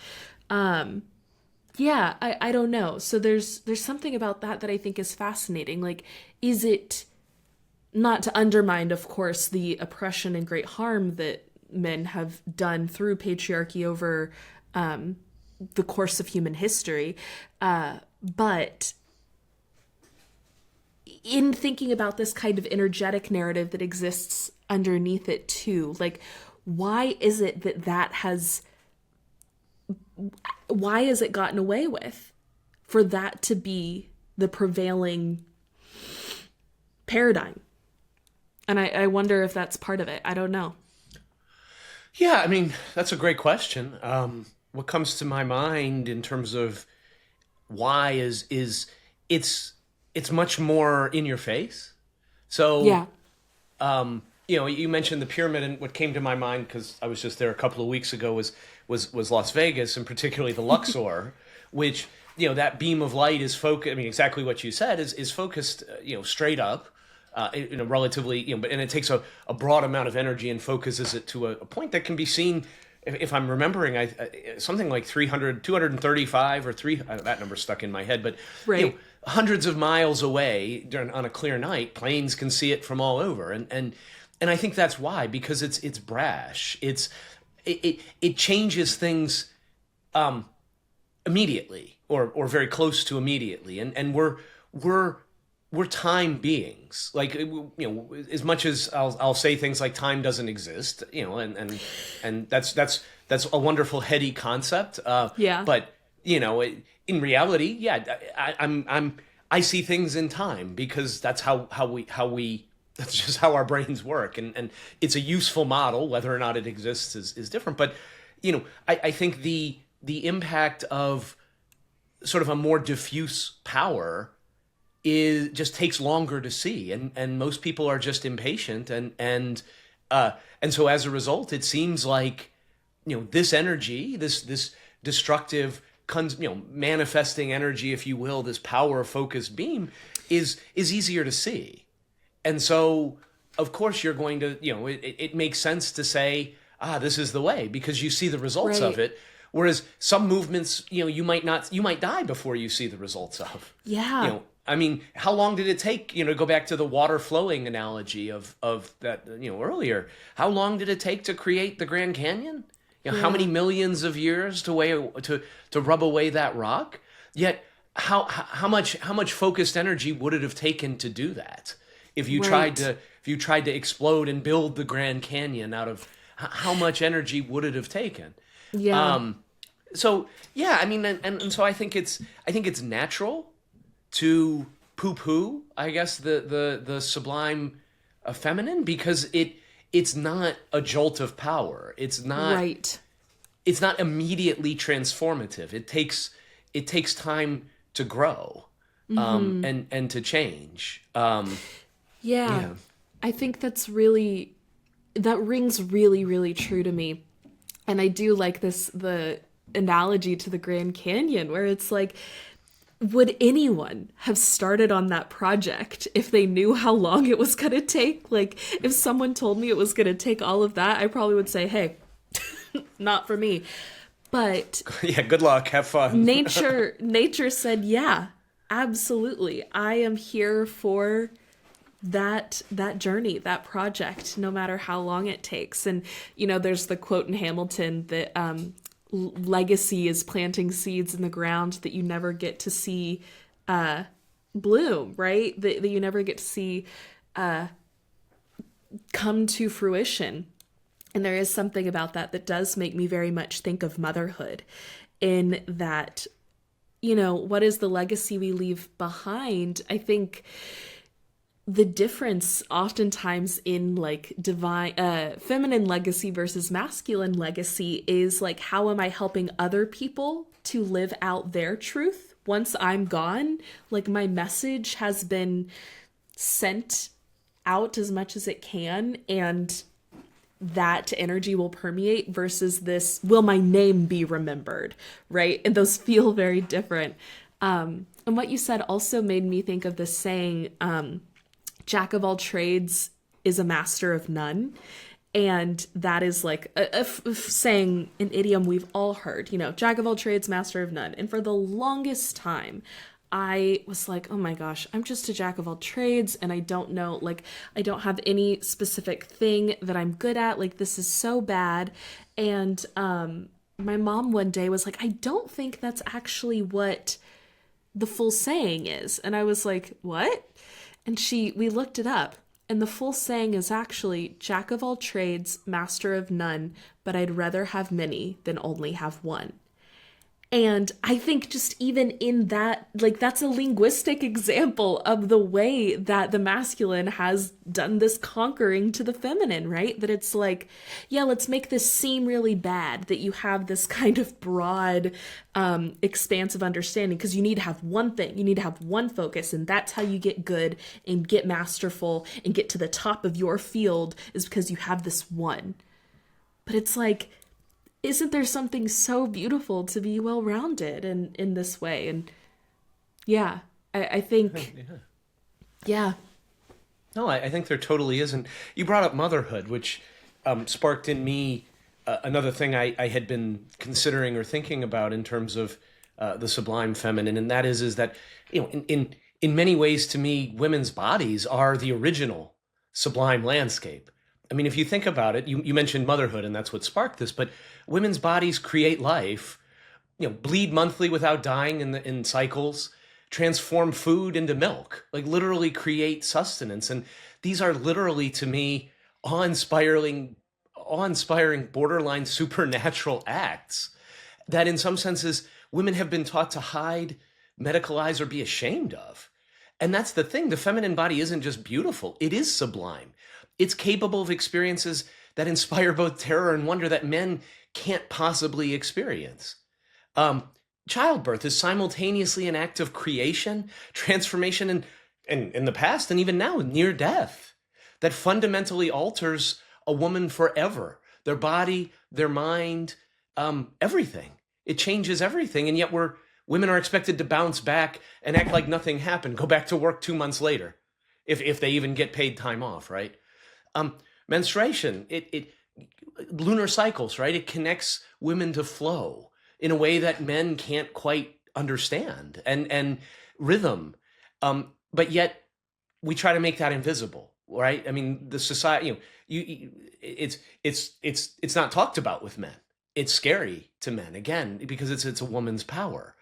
Yeah, I don't know. So there's something about that I think is fascinating. Like, is it, not to undermine, of course, the oppression and great harm that men have done through patriarchy over the course of human history, but in thinking about this kind of energetic narrative that exists underneath it too, like, why is it that has... why is it gotten away with for that to be the prevailing paradigm? And I wonder if that's part of it. I don't know. Yeah, I mean, that's a great question. What comes to my mind in terms of why is it's much more in your face. So, yeah. You mentioned the pyramid, and what came to my mind, because I was just there a couple of weeks ago, was Las Vegas, and particularly the Luxor, which, that beam of light is focused. I mean, exactly what you said is focused, straight up, in a relatively, but and it takes a broad amount of energy and focuses it to a point that can be seen. If I'm remembering, something like 235 or that number stuck in my head, but right. Hundreds of miles away on a clear night, planes can see it from all over, and I think that's why, because it's brash. It changes things immediately or very close to immediately, and we're we're time beings. Like, as much as I'll say things like time doesn't exist, and that's a wonderful heady concept. Yeah. But in reality, yeah, I see things in time because that's how we that's just how our brains work, and it's a useful model. Whether or not it exists is different. But I think the impact of sort of a more diffuse power just takes longer to see, and most people are just impatient, and so as a result, it seems like this energy, this destructive, manifesting energy, if you will, this power focused beam is easier to see, and so of course you're going to it makes sense to say, this is the way, because you see the results of it. Whereas some movements, you might die before you see the results of. Yeah. I mean, how long did it take, to go back to the water flowing analogy of that, earlier? How long did it take to create the Grand Canyon? How many millions of years to rub away that rock? Yet, how much focused energy would it have taken to do that? If you tried to explode and build the Grand Canyon out of, how much energy would it have taken? Yeah. So yeah, I mean, and so I think it's natural to poo-poo, I guess, the sublime feminine, because it's not a jolt of power. It's not It's not immediately transformative. It takes time to grow, and to change. Yeah. I think that rings really, really true to me. And I do like the analogy to the Grand Canyon, where it's like, would anyone have started on that project if they knew how long it was going to take? Like, if someone told me it was going to take all of that, I probably would say, hey, not for me. But yeah, good luck, have fun. nature said, yeah, absolutely. I am here for that journey, that project, no matter how long it takes. And there's the quote in Hamilton that legacy is planting seeds in the ground that you never get to see bloom, right? That you never get to see come to fruition. And there is something about that does make me very much think of motherhood, in that, what is the legacy we leave behind? I think the difference oftentimes in like divine feminine legacy versus masculine legacy is like, how am I helping other people to live out their truth once I'm gone? Like, my message has been sent out as much as it can, and that energy will permeate, versus this, will my name be remembered, right? And those feel very different. And what you said also made me think of this saying, Jack of all trades is a master of none. And that is like a saying, an idiom we've all heard, Jack of all trades, master of none. And for the longest time, I was like, oh my gosh, I'm just a jack of all trades, and I don't know, like, I don't have any specific thing that I'm good at. Like, this is so bad. And my mom one day was like, I don't think that's actually what the full saying is. And I was like, what? And we looked it up, and the full saying is actually jack of all trades, master of none, but I'd rather have many than only have one. And I think just even in that, like, that's a linguistic example of the way that the masculine has done this conquering to the feminine, right? That it's like, yeah, let's make this seem really bad, that you have this kind of broad, expansive understanding, because you need to have one thing, you need to have one focus, and that's how you get good and get masterful and get to the top of your field, is because you have this one. But it's like, isn't there something so beautiful to be well-rounded in this way? And yeah, I think, yeah. No, I think there totally isn't. You brought up motherhood, which sparked in me another thing I had been considering or thinking about in terms of the sublime feminine, and that is that, in many ways, to me, women's bodies are the original sublime landscape. I mean, if you think about it, you mentioned motherhood, and that's what sparked this, but women's bodies create life, bleed monthly without dying in cycles. transform food into milk, like literally create sustenance. And these are literally, to me, awe-inspiring, borderline supernatural acts that in some senses women have been taught to hide, medicalize, or be ashamed of. And that's the thing. The feminine body isn't just beautiful, it is sublime. It's capable of experiences that inspire both terror and wonder that men can't possibly experience. Childbirth is simultaneously an act of creation, transformation, and in the past, and even now, near death, that fundamentally alters a woman forever. Their body, their mind, everything. It changes everything, and yet women are expected to bounce back and act like nothing happened, go back to work 2 months later, if they even get paid time off, right? Menstruation, lunar cycles, right? It connects women to flow in a way that men can't quite understand, and rhythm. But yet we try to make that invisible, right? I mean, the society, it's not talked about with men. It's scary to men, again, because it's a woman's power.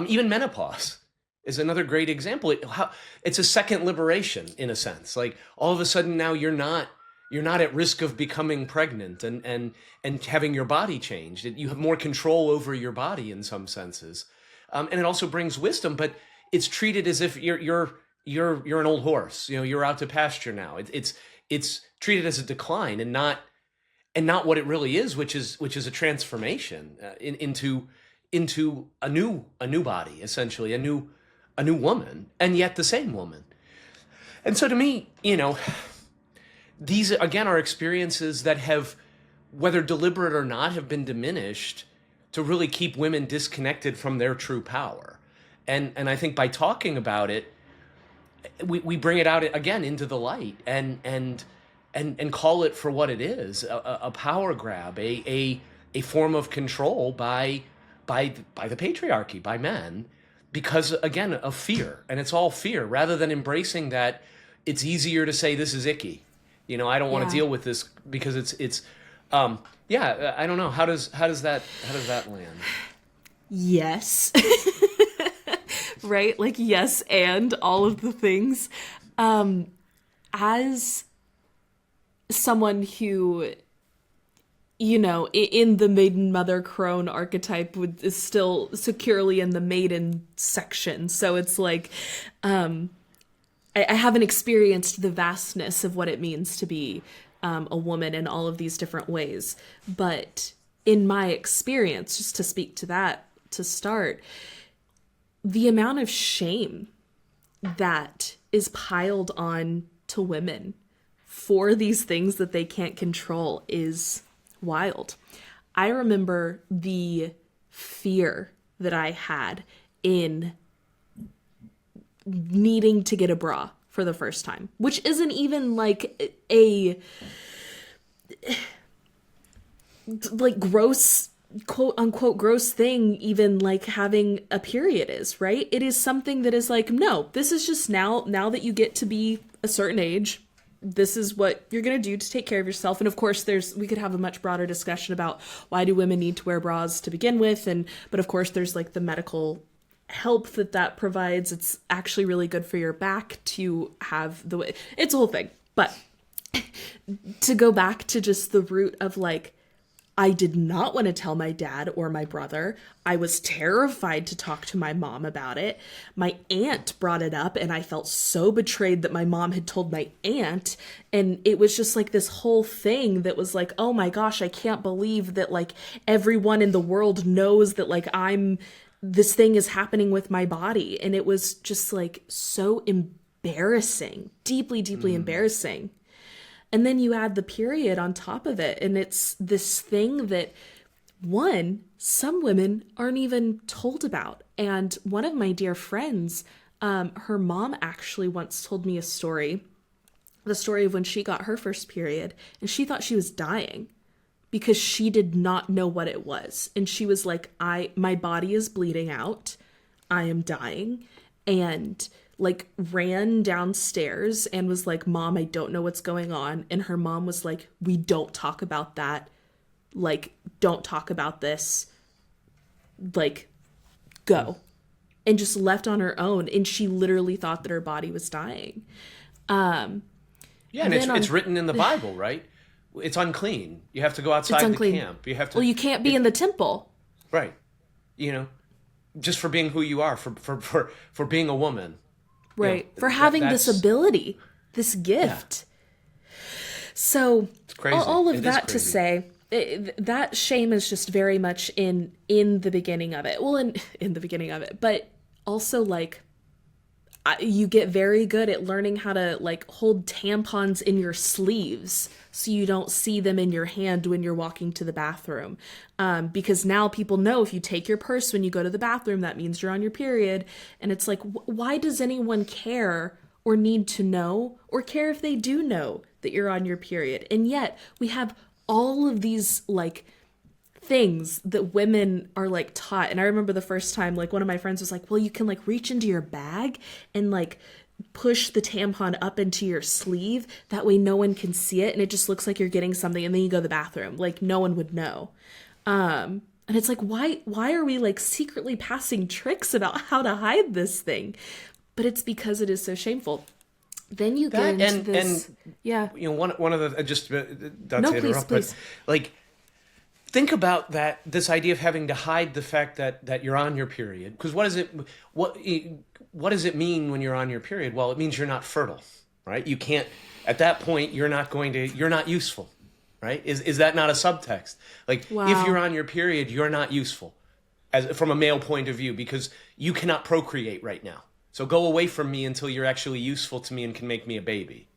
Even menopause is another great example. It's a second liberation, in a sense. Like, all of a sudden now you're not at risk of becoming pregnant and having your body changed. You have more control over your body in some senses, and it also brings wisdom. But it's treated as if you're an old horse. You're out to pasture now. It's treated as a decline and not what it really is, which is a transformation into a new body, essentially a new woman, and yet the same woman. And so to me, these again are experiences that have, whether deliberate or not, have been diminished to really keep women disconnected from their true power. And I think by talking about it, we bring it out again into the light and call it for what it is, a power grab, a form of control by the patriarchy, by men, because again of fear. And it's all fear, rather than embracing that. It's easier to say this is icky. I don't want to deal with this because it's I don't know. How does that land? Yes. Right? Like, yes, and all of the things. As someone who, in the maiden mother crone archetype is still securely in the maiden section. So it's like, I haven't experienced the vastness of what it means to be a woman in all of these different ways. But in my experience, just to speak to that to start, the amount of shame that is piled on to women for these things that they can't control is wild. I remember the fear that I had in needing to get a bra for the first time, which isn't even like a gross, quote unquote gross thing, even like having a period is, right? It is something that is like, no, this is just now that you get to be a certain age, this is what you're going to do to take care of yourself. And of course we could have a much broader discussion about why do women need to wear bras to begin with. But of course there's like the medical help that provides. It's actually really good for your back to have it's a whole thing. But to go back to just the root of like, I did not want to tell my dad or my brother. I was terrified to talk to my mom about it. My aunt brought it up and I felt so betrayed that my mom had told my aunt. And it was just like this whole thing that was like, oh my gosh, I can't believe that like everyone in the world knows that like this thing is happening with my body. And it was just like so embarrassing, deeply, deeply embarrassing. And then you add the period on top of it. And it's this thing that, some women aren't even told about. And one of my dear friends, her mom actually once told me the story of when she got her first period. And she thought she was dying because she did not know what it was. And she was like, my body is bleeding out. I am dying. And like ran downstairs and was like, Mom, I don't know what's going on. And her mom was like, we don't talk about that. Like, don't talk about this. Like, go. and just left on her own. And she literally thought that her body was dying. Yeah, and it's written in the Bible, right? It's unclean. You have to go outside the camp. You have to. Well, you can't be in the temple. Right. You know, just for being who you are, for being a woman. Right. For having this ability, this gift. Yeah. So it's crazy. All of that to say, that shame is just very much in the beginning of it. Well, in the beginning of it, but also like you get very good at learning how to like hold tampons in your sleeves so you don't see them in your hand when you're walking to the bathroom. Because now people know if you take your purse when you go to the bathroom, that means you're on your period. And it's like, why does anyone care or need to know or care if they do know that you're on your period? And yet we have all of these like things that women are like taught. And I remember the first time, like one of my friends was like, well, you can like reach into your bag and like push the tampon up into your sleeve. That way no one can see it. And it just looks like you're getting something. And then you go to the bathroom. Like no one would know. And it's like, why are we like secretly passing tricks about how to hide this thing? But it's because it is so shameful. Then you get into this. And, yeah. You know, one of the, just not to interrupt, please. But like, think about this idea of having to hide the fact that you're on your period. Because what does it mean when you're on your period? Well, it means you're not fertile, right? You can't, at that point, you're not useful, right? Is that not a subtext? Like, wow. If you're on your period, you're not useful from a male point of view because you cannot procreate right now. So go away from me until you're actually useful to me and can make me a baby.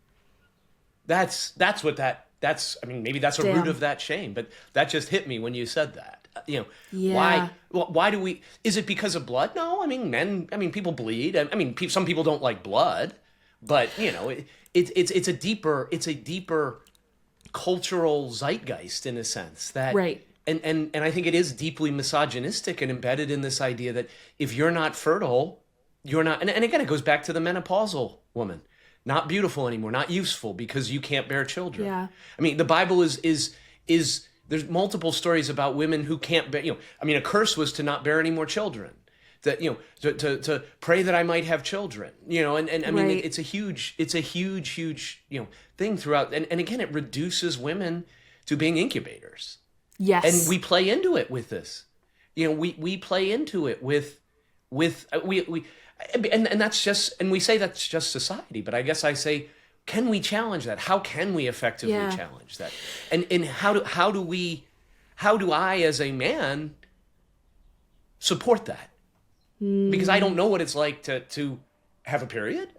That's I mean, maybe that's a root of that shame, but that just hit me when you said that. You know, yeah. Why do we, is it because of blood? No, I mean, people bleed. I mean, some people don't like blood, but you know, it's a deeper cultural zeitgeist in a sense that, right. And I think it is deeply misogynistic and embedded in this idea that if you're not fertile, you're not, and again, it goes back to the menopausal woman. Not beautiful anymore, not useful because you can't bear children. Yeah. I mean, the Bible is there's multiple stories about women who can't bear, a curse was to not bear any more children. That, to pray that I might have children, and I mean, right. it's a huge, thing throughout. And again, it reduces women to being incubators. Yes. And we play into it with this. We play into it with and that's just, and we say that's just society, but I guess I say, can we challenge that? How can we effectively challenge that? And how do I as a man support that? Because I don't know what it's like to have a period.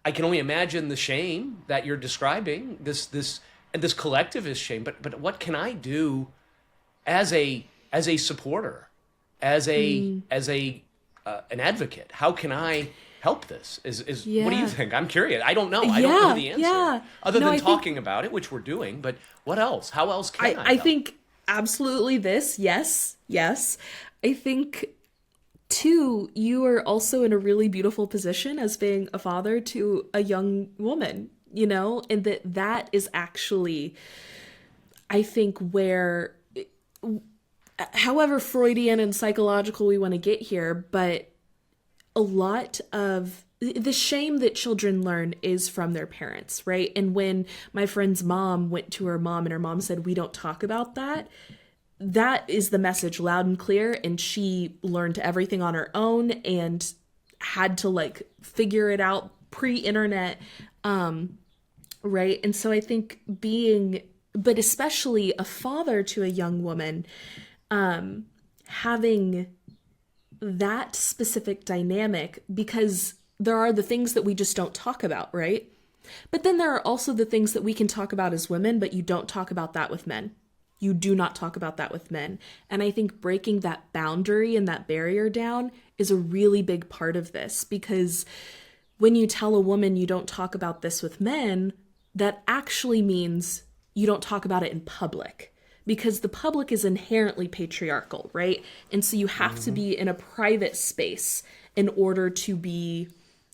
I can only imagine the shame that you're describing, this collectivist shame, but what can I do as a supporter, as an advocate? How can I help this? What do you think? I'm curious. I don't know. I don't know the answer. Other than talking about it, which we're doing, but what else? How else can I help? think absolutely this. Yes. I think too, you are also in a really beautiful position as being a father to a young woman, and that is actually, I think, where, however Freudian and psychological we want to get here, but a lot of the shame that children learn is from their parents, right? And when my friend's mom went to her mom and her mom said, we don't talk about that, that is the message loud and clear. And she learned everything on her own and had to like figure it out pre-internet. Right. And so I think but especially a father to a young woman, having that specific dynamic, because there are the things that we just don't talk about, right? But then there are also the things that we can talk about as women, but you don't talk about that with men. You do not talk about that with men. And I think breaking that boundary and that barrier down is a really big part of this, because when you tell a woman you don't talk about this with men, that actually means you don't talk about it in public. Because the public is inherently patriarchal, right? And so you have to be in a private space in order to be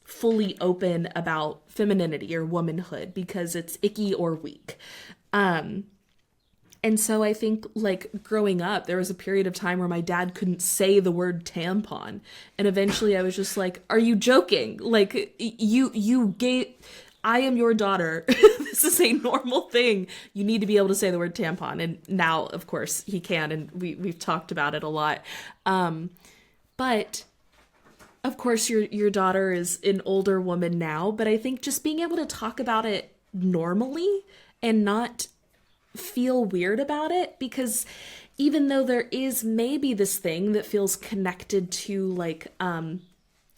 fully open about femininity or womanhood, because it's icky or weak. And so I think, like, growing up, there was a period of time where my dad couldn't say the word tampon. And eventually I was just like, are you joking? Like, you gay, I am your daughter. This is a normal thing. You need to be able to say the word tampon. And now, of course, he can, and we've talked about it a lot. But of course, your daughter is an older woman now, but I think just being able to talk about it normally and not feel weird about it, because even though there is maybe this thing that feels connected to like a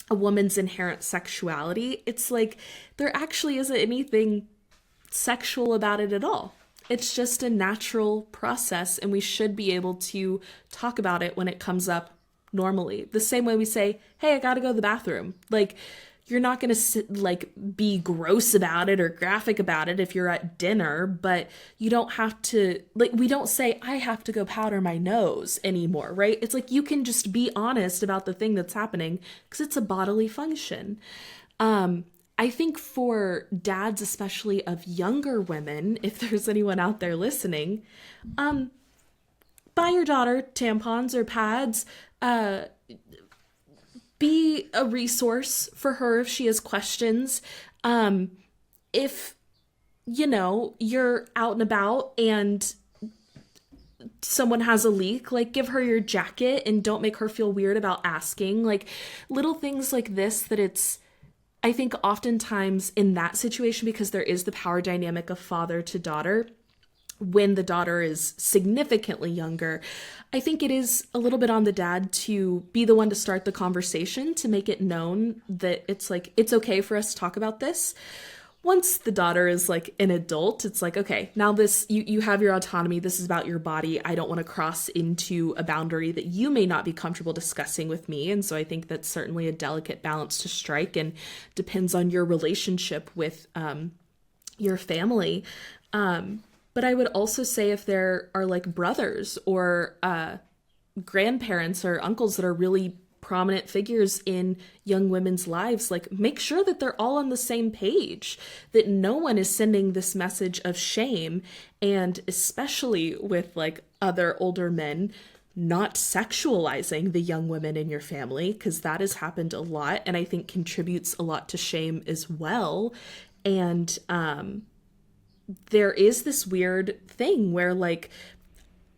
woman's inherent sexuality, it's like there actually isn't anything sexual about it at all. It's just a natural process, and we should be able to talk about it when it comes up normally. The same way we say, hey, I gotta go to the bathroom. Like, you're not going to like be gross about it or graphic about it if you're at dinner, but you don't have to, like, we don't say I have to go powder my nose anymore, right? It's like you can just be honest about the thing that's happening because it's a bodily function. I think for dads, especially of younger women, if there's anyone out there listening, buy your daughter tampons or pads, be a resource for her if she has questions. If, you know, you're out and about and someone has a leak, like, give her your jacket and don't make her feel weird about asking. Like, little things like this that it's, I think oftentimes in that situation, because there is the power dynamic of father to daughter, when the daughter is significantly younger, I think it is a little bit on the dad to be the one to start the conversation, to make it known that it's like, it's okay for us to talk about this. Once the daughter is like an adult, it's like, okay, now this, you have your autonomy. This is about your body. I don't want to cross into a boundary that you may not be comfortable discussing with me. And so I think that's certainly a delicate balance to strike, and depends on your relationship with your family. But I would also say if there are like brothers or grandparents or uncles that are really prominent figures in young women's lives, like, make sure that they're all on the same page, that no one is sending this message of shame, and especially with like other older men, not sexualizing the young women in your family, because that has happened a lot and I think contributes a lot to shame as well. And there is this weird thing where, like,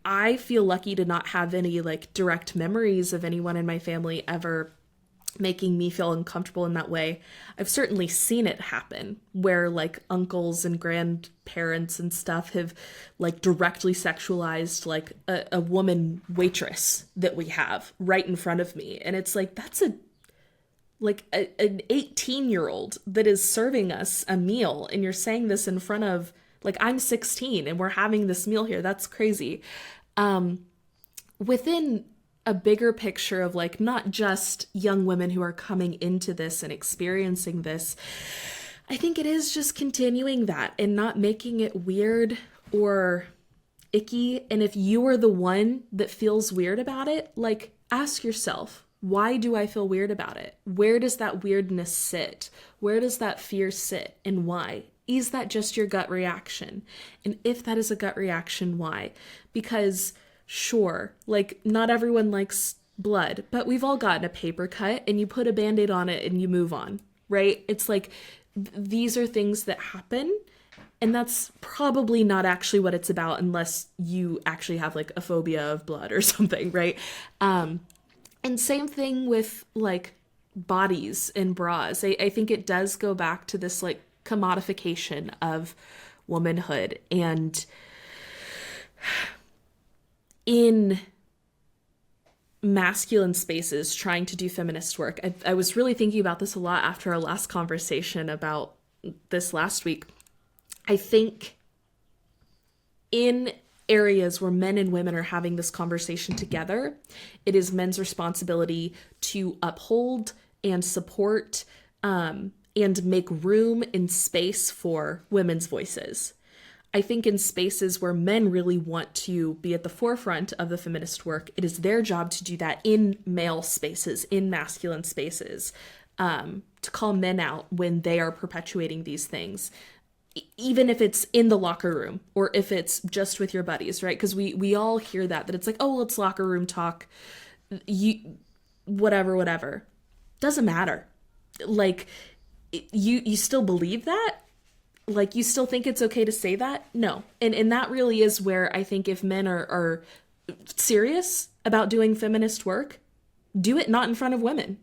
I feel lucky to not have any like direct memories of anyone in my family ever making me feel uncomfortable in that way. I've certainly seen it happen where like uncles and grandparents and stuff have like directly sexualized like a woman waitress that we have right in front of me. And it's like, that's an 18-year-old that is serving us a meal, and you're saying this in front of, like, I'm 16 and we're having this meal here. That's crazy. Within a bigger picture of like not just young women who are coming into this and experiencing this, I think it is just continuing that and not making it weird or icky. And if you are the one that feels weird about it, like, ask yourself, why do I feel weird about it? Where does that weirdness sit? Where does that fear sit, and why? Is that just your gut reaction? And if that is a gut reaction, why? Because sure, like, not everyone likes blood, but we've all gotten a paper cut and you put a Band-Aid on it and you move on, right? It's like, these are things that happen, and that's probably not actually what it's about unless you actually have like a phobia of blood or something, right? And same thing with like bodies and bras. I think it does go back to this like commodification of womanhood. And in masculine spaces trying to do feminist work, I was really thinking about this a lot after our last conversation about this last week. I think in areas where men and women are having this conversation together, it is men's responsibility to uphold and support and make room and space for women's voices. I think in spaces where men really want to be at the forefront of the feminist work, it is their job to do that in male spaces, in masculine spaces, to call men out when they are perpetuating these things. even if it's in the locker room or if it's just with your buddies, right? Because we all hear that it's like, oh, well, it's locker room talk, you whatever. Doesn't matter. Like, you still believe that? Like, you still think it's okay to say that? No. And that really is where I think if men are serious about doing feminist work, do it not in front of women.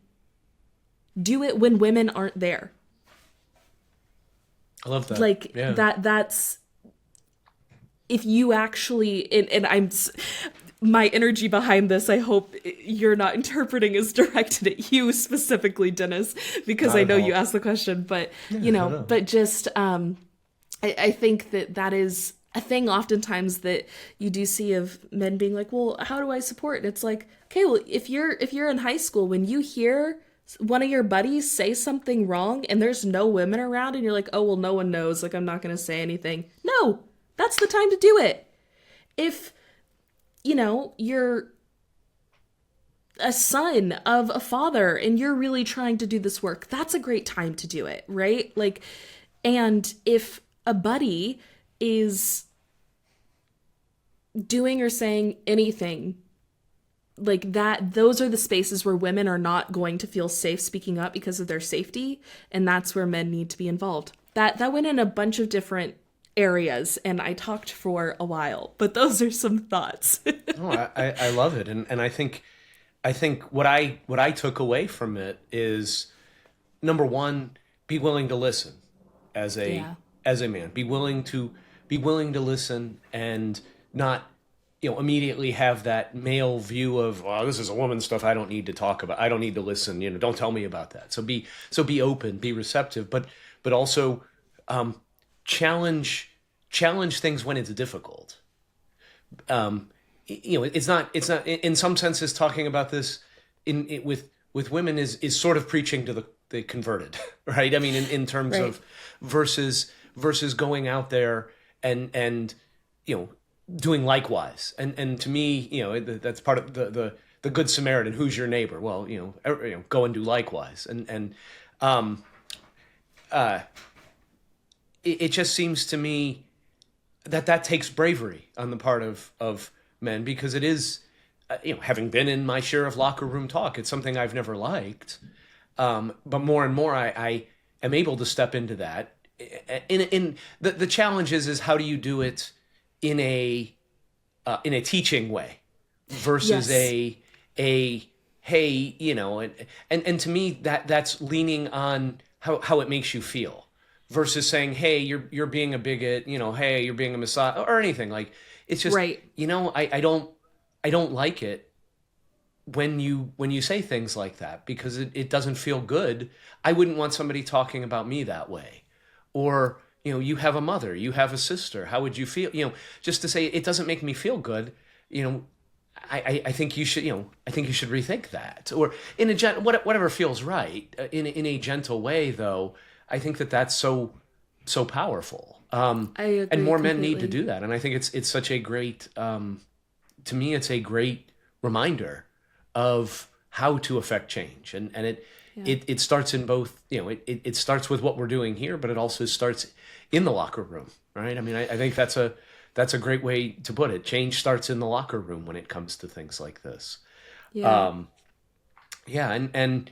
Do it when women aren't there. I love that. Like, yeah. that's if you actually, and I'm, my energy behind this, I hope you're not interpreting as directed at you specifically, Dennis, because Not I at know all. you asked the question, but no. but just, I think that is a thing oftentimes that you do see of men being like, well, how do I support? And it's like, okay, well, if you're in high school, when you hear one of your buddies say something wrong and there's no women around and you're like, oh, well, no one knows, like, I'm not going to say anything. No, that's the time to do it. If, you're a son of a father and you're really trying to do this work, that's a great time to do it, right? Like, and if a buddy is doing or saying anything like that, those are the spaces where women are not going to feel safe speaking up because of their safety, and that's where men need to be involved. That went in a bunch of different areas, and I talked for a while, but those are some thoughts. Oh, I love it, and I think what I took away from it is, number one, be willing to listen as a man. Be willing to listen and not immediately have that male view of, oh, this is a woman stuff I don't need to talk about. I don't need to listen. Don't tell me about that. So be open, be receptive, but also challenge things when it's difficult. It's not in some senses talking about this with women is sort of preaching to the converted, right? I mean, in terms Right. of versus going out there and doing likewise. And to me, that's part of the Good Samaritan. Who's your neighbor? Well, go and do likewise. And it just seems to me that takes bravery on the part of men, because it is, having been in my share of locker room talk, it's something I've never liked. But more and more I am able to step into that. In the challenge is how do you do it in a teaching way versus Yes. a hey, and to me that's leaning on how it makes you feel versus saying, hey, you're being a bigot, hey, you're being a misogynist or anything. Like, it's just, Right. I don't like it when you say things like that, because it doesn't feel good. I wouldn't want somebody talking about me that way. Or, you have a mother, you have a sister, how would you feel? Just to say it doesn't make me feel good, I think you should, I think you should rethink that. Or in whatever feels right, in a gentle way, though. I think that's so powerful. I agree And more men need to completely. do that. And I think it's such a great, to me, it's a great reminder of how to affect change. And it starts in both, it starts with what we're doing here, but it also starts in the locker room, right? I mean, I think that's a great way to put it. Change starts in the locker room when it comes to things like this. Yeah. Yeah. And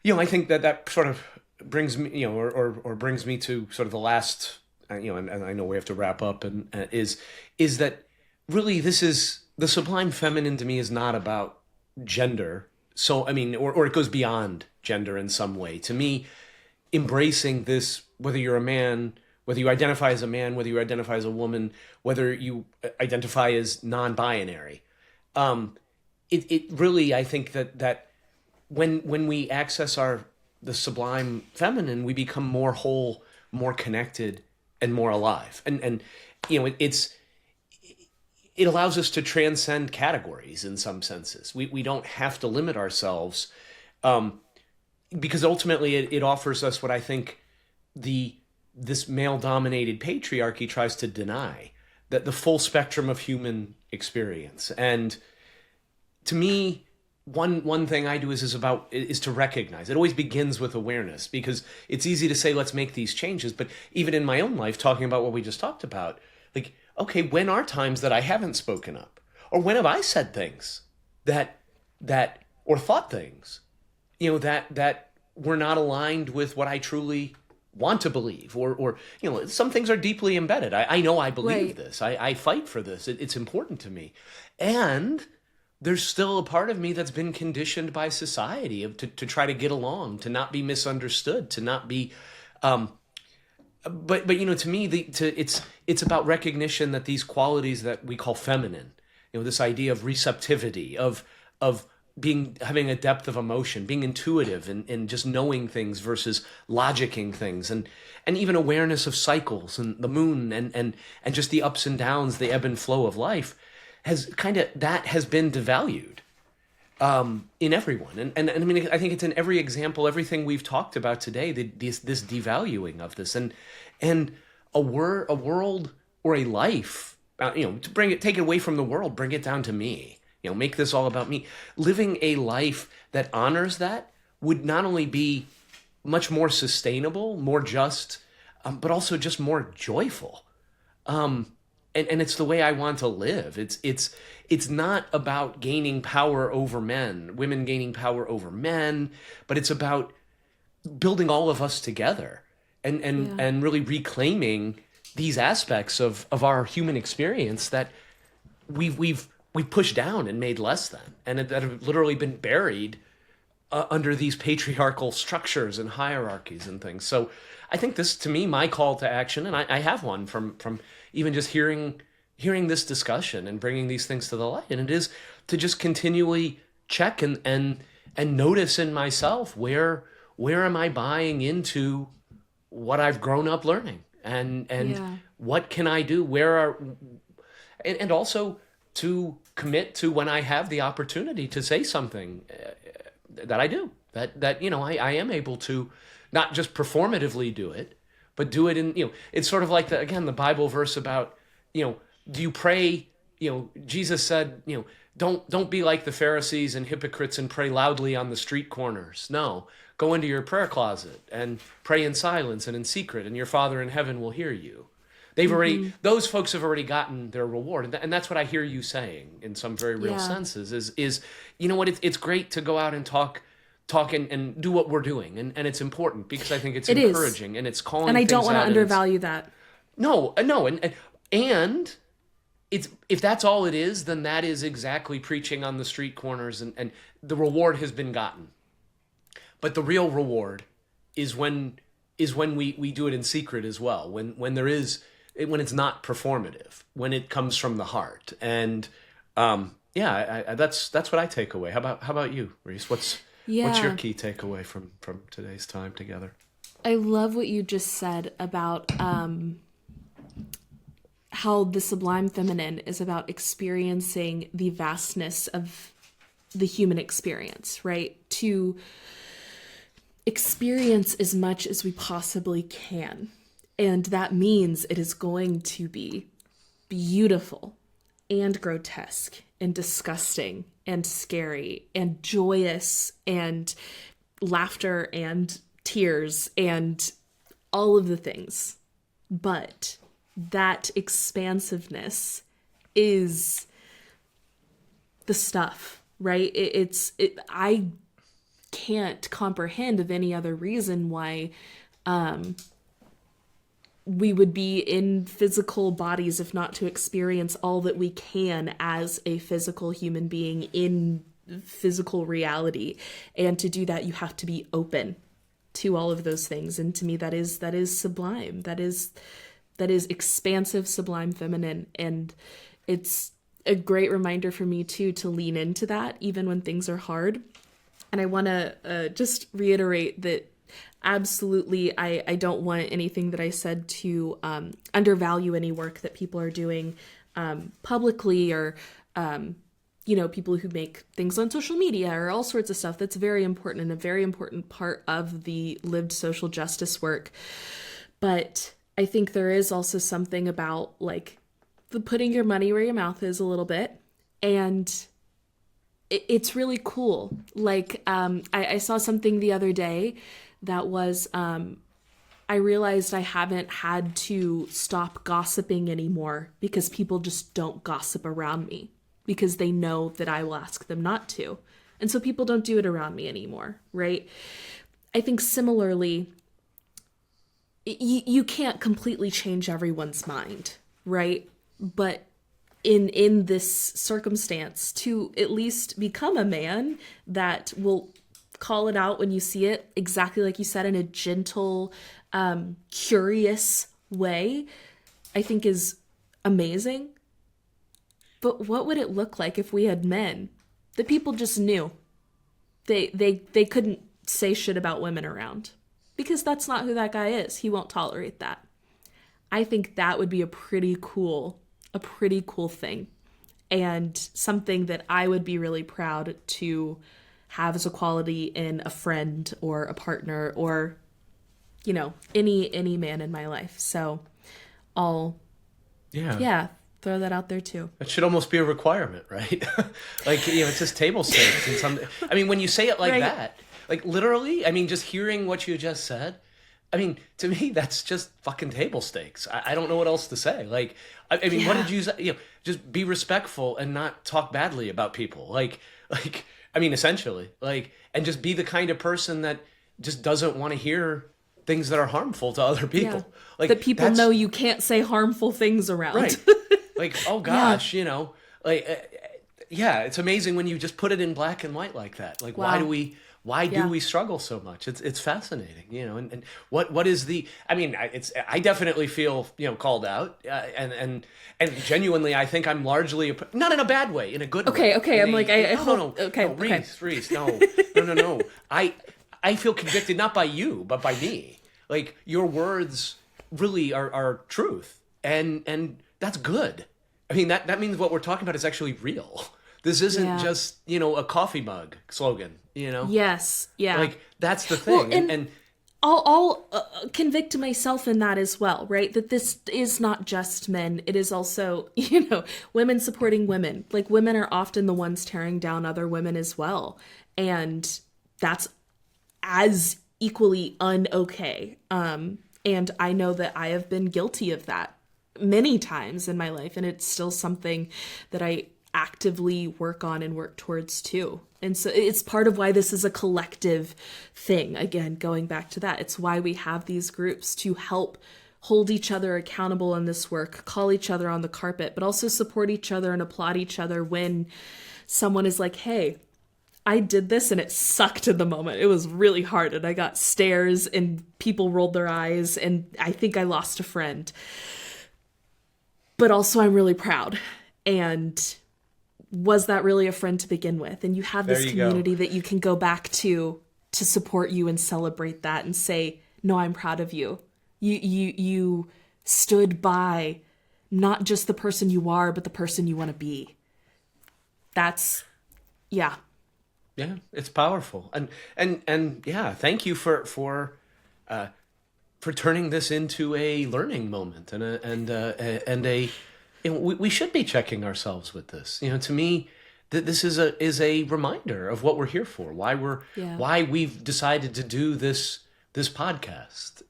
I think that sort of brings me, or brings me to sort of the last, and I know we have to wrap up, and is that really this is the Sublime Feminine to me is not about gender. So, I mean, or it goes beyond gender in some way. To me, embracing this, whether you're a man, whether you identify as a man, whether you identify as a woman, whether you identify as non-binary, it really, I think that when we access the Sublime Feminine, we become more whole, more connected, and more alive. And it allows us to transcend categories in some senses. We don't have to limit ourselves, because ultimately it offers us what I think this male-dominated patriarchy tries to deny, that the full spectrum of human experience. And to me, one thing I do is to recognize. It always begins with awareness, because it's easy to say, let's make these changes. But even in my own life, talking about what we just talked about, like, okay, when are times that I haven't spoken up? Or when have I said things that or thought things, that were not aligned with what I truly want to believe, or some things are deeply embedded. I know I believe this. I fight for this. It's important to me. And there's still a part of me that's been conditioned by society to try to get along, to not be misunderstood, to not be, but to me, it's about recognition that these qualities that we call feminine, this idea of receptivity, of having a depth of emotion, being intuitive and just knowing things versus logicking things, and even awareness of cycles and the moon and just the ups and downs, the ebb and flow of life, has been devalued in everyone. And I mean, I think it's in every example, everything we've talked about today, this devaluing of this, and a world or a life, to take it away from the world, bring it down to me, make this all about me. Living a life that honors that would not only be much more sustainable, more just, but also just more joyful. And it's the way I want to live. It's not about gaining power over men, women gaining power over men, but it's about building all of us together and really reclaiming these aspects of our human experience that we've pushed down and made less than, and that have literally been buried under these patriarchal structures and hierarchies and things. So I think this, to me, my call to action, and I have one from even just hearing this discussion and bringing these things to the light, and it is to just continually check and notice in myself where am I buying into what I've grown up learning, and what can I do, and also to commit to, when I have the opportunity to say something, that I do, that I am able to not just performatively do it, but do it in, it's sort of like the Bible verse about, do you pray, Jesus said, don't be like the Pharisees and hypocrites and pray loudly on the street corners. No, go into your prayer closet and pray in silence and in secret, and your Father in heaven will hear you. Those folks have already gotten their reward. And that's what I hear you saying in some very real senses is, what, it's great to go out and talk and do what we're doing. And it's important, because I think it's encouraging and it's calling things out. And I don't want to undervalue that. No. And it's, if that's all it is, then that is exactly preaching on the street corners, and the reward has been gotten. But the real reward is when we do it in secret as well, when it's not performative, when it comes from the heart. And that's what I take away. How about you, Reese? What's your key takeaway from today's time together? I love what you just said about how the Sublime Feminine is about experiencing the vastness of the human experience, right? To experience as much as we possibly can. And that means it is going to be beautiful and grotesque and disgusting and scary and joyous and laughter and tears and all of the things. But that expansiveness is the stuff, right? I can't comprehend of any other reason why we would be in physical bodies if not to experience all that we can as a physical human being in physical reality. And to do that, you have to be open to all of those things. And to me, that is sublime. That is expansive, sublime feminine. And it's a great reminder for me too, to lean into that even when things are hard. And I want to just reiterate that absolutely, I don't want anything that I said to undervalue any work that people are doing publicly, or, people who make things on social media or all sorts of stuff. That's very important and a very important part of the lived social justice work. But I think there is also something about like the putting your money where your mouth is a little bit, and it's really cool. Like, I saw something the other day that was, I realized I haven't had to stop gossiping anymore because people just don't gossip around me because they know that I will ask them not to. And so people don't do it around me anymore, right? I think similarly, you can't completely change everyone's mind, right? But in this circumstance, to at least become a man that will call it out when you see it, exactly like you said, in a gentle, curious way, I think is amazing. But what would it look like if we had men that people just knew they couldn't say shit about women around? Because that's not who that guy is. He won't tolerate that. I think that would be a pretty cool thing, and something that I would be really proud to have as a quality in a friend or a partner or, you know, any man in my life. So I'll throw that out there too. That should almost be a requirement, right? Like, you know, it's just table stakes. And some, I mean, when you say it like Right. that, like literally, I mean, just hearing what you just said, I mean, to me, that's just fucking table stakes. I don't know what else to say. Like, I mean, what did you say? You know, just be respectful and not talk badly about people. Like, I mean, essentially, like, and just be the kind of person that just doesn't want to hear things that are harmful to other people. Yeah. Like that people know you can't say harmful things around. Right. Like, oh gosh, you know, like, yeah, it's amazing when you just put it in black and white like that. Like, Wow. why do we struggle so much? It's fascinating, you know, and what is the, I mean, I definitely feel, you know, called out, and genuinely, I think I'm largely, not in a bad way, in a good way. Okay, I'm like, I hope, no, Reese, no. I feel convicted not by you, but by me. Like, your words really are truth, and that's good. I mean, that means what we're talking about is actually real. This isn't just, you know, a coffee mug slogan, you know? Yes, yeah. Like, that's the thing. Well, and I'll convict myself in that as well, right? That this is not just men. It is also, you know, women supporting women. Like, women are often the ones tearing down other women as well. And that's as equally un-okay. And I know that I have been guilty of that many times in my life. And it's still something that I actively work on and work towards too. And so it's part of why this is a collective thing. Again, going back to that, it's why we have these groups to help hold each other accountable in this work, call each other on the carpet, but also support each other and applaud each other when someone is like, hey, I did this and it sucked in the moment. It was really hard and I got stares and people rolled their eyes and I think I lost a friend. But also I'm really proud. And was that really a friend to begin with? And you have this community that you can go back to support you and celebrate that and say, no, I'm proud of you. You stood by not just the person you are, but the person you want to be. That's, yeah. Yeah, it's powerful. And yeah, thank you for turning this into a learning moment and a you know, we should be checking ourselves with this. You know, to me, this is a reminder of what we're here for, why we've decided to do this podcast.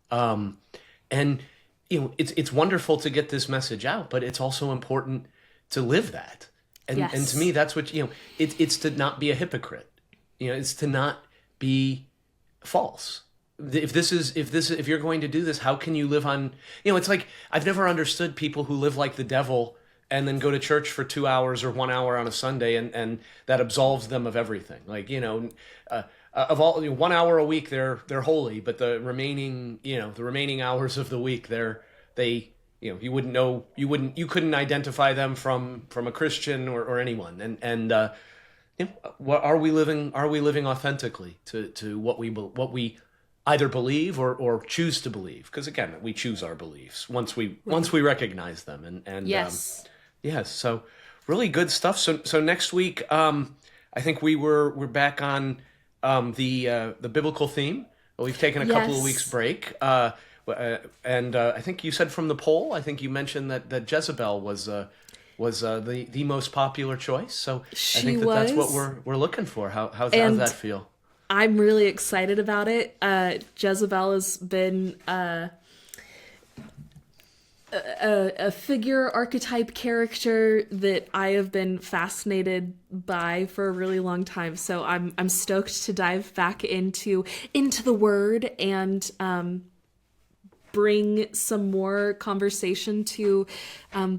And you know, it's wonderful to get this message out, but it's also important to live that. And to me, that's what, you know, it's to not be a hypocrite. You know, it's to not be false. If you're going to do this, how can you live on, you know, it's like, I've never understood people who live like the devil and then go to church for 2 hours or 1 hour on a Sunday and that absolves them of everything. Like, you know, of all, you know, 1 hour a week, they're holy, but the remaining hours of the week, you know, you couldn't identify them from a Christian or anyone. And you know, what are we living authentically to what we either believe or choose to believe? Because again, we choose our beliefs once we recognize them. And yes. Yes. So really good stuff. So next week, I think we're back on the biblical theme. We've taken a couple of weeks break. And I think you said from the poll, I think you mentioned that Jezebel was was the most popular choice. So She I think that's what was. we're looking for. How And does that feel? I'm really excited about it. Jezebel has been a figure archetype character that I have been fascinated by for a really long time. So I'm stoked to dive back into the word and bring some more conversation to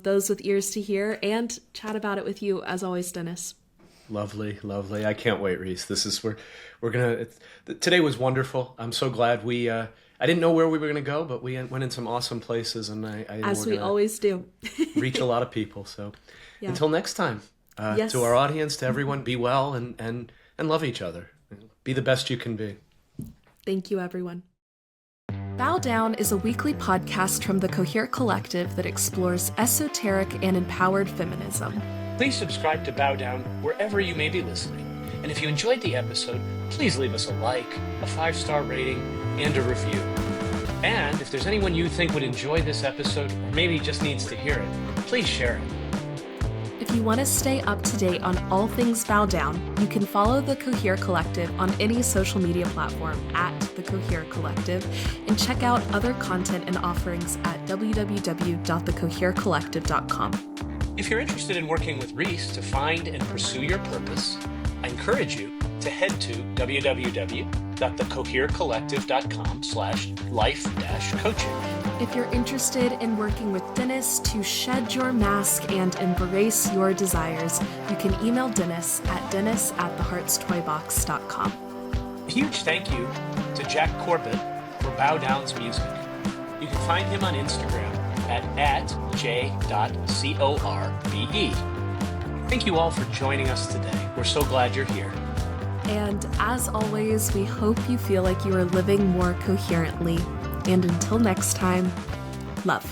those with ears to hear and chat about it with you, as always, Dennis. Lovely, lovely. I can't wait, Reese. This is where we're gonna. Today was wonderful. I'm so glad we. I didn't know where we were gonna go, but we went in some awesome places, and I As we always do. reach a lot of people. So Yeah. until next time, Yes. to our audience, to everyone, be well and love each other. Be the best you can be. Thank you, everyone. Bow Down is a weekly podcast from the Cohere Collective that explores esoteric and empowered feminism. Please subscribe to Bow Down wherever you may be listening. And if you enjoyed the episode, please leave us a like, a 5-star rating, and a review. And if there's anyone you think would enjoy this episode, or maybe just needs to hear it, please share it. If you want to stay up to date on all things Bow Down, you can follow the Cohere Collective on any social media platform at the Cohere Collective and check out other content and offerings at www.thecoherecollective.com. If you're interested in working with Reese to find and pursue your purpose, I encourage you to head to www.thecoherecollective.com/life-coaching. If you're interested in working with Dennis to shed your mask and embrace your desires, you can email Dennis at dennis@theheartstoybox.com. A huge thank you to Jack Corbett for Bow Down's music. You can find him on Instagram at j.corbe. Thank you all for joining us today. We're so glad you're here. And as always, we hope you feel like you are living more coherently. And until next time, love.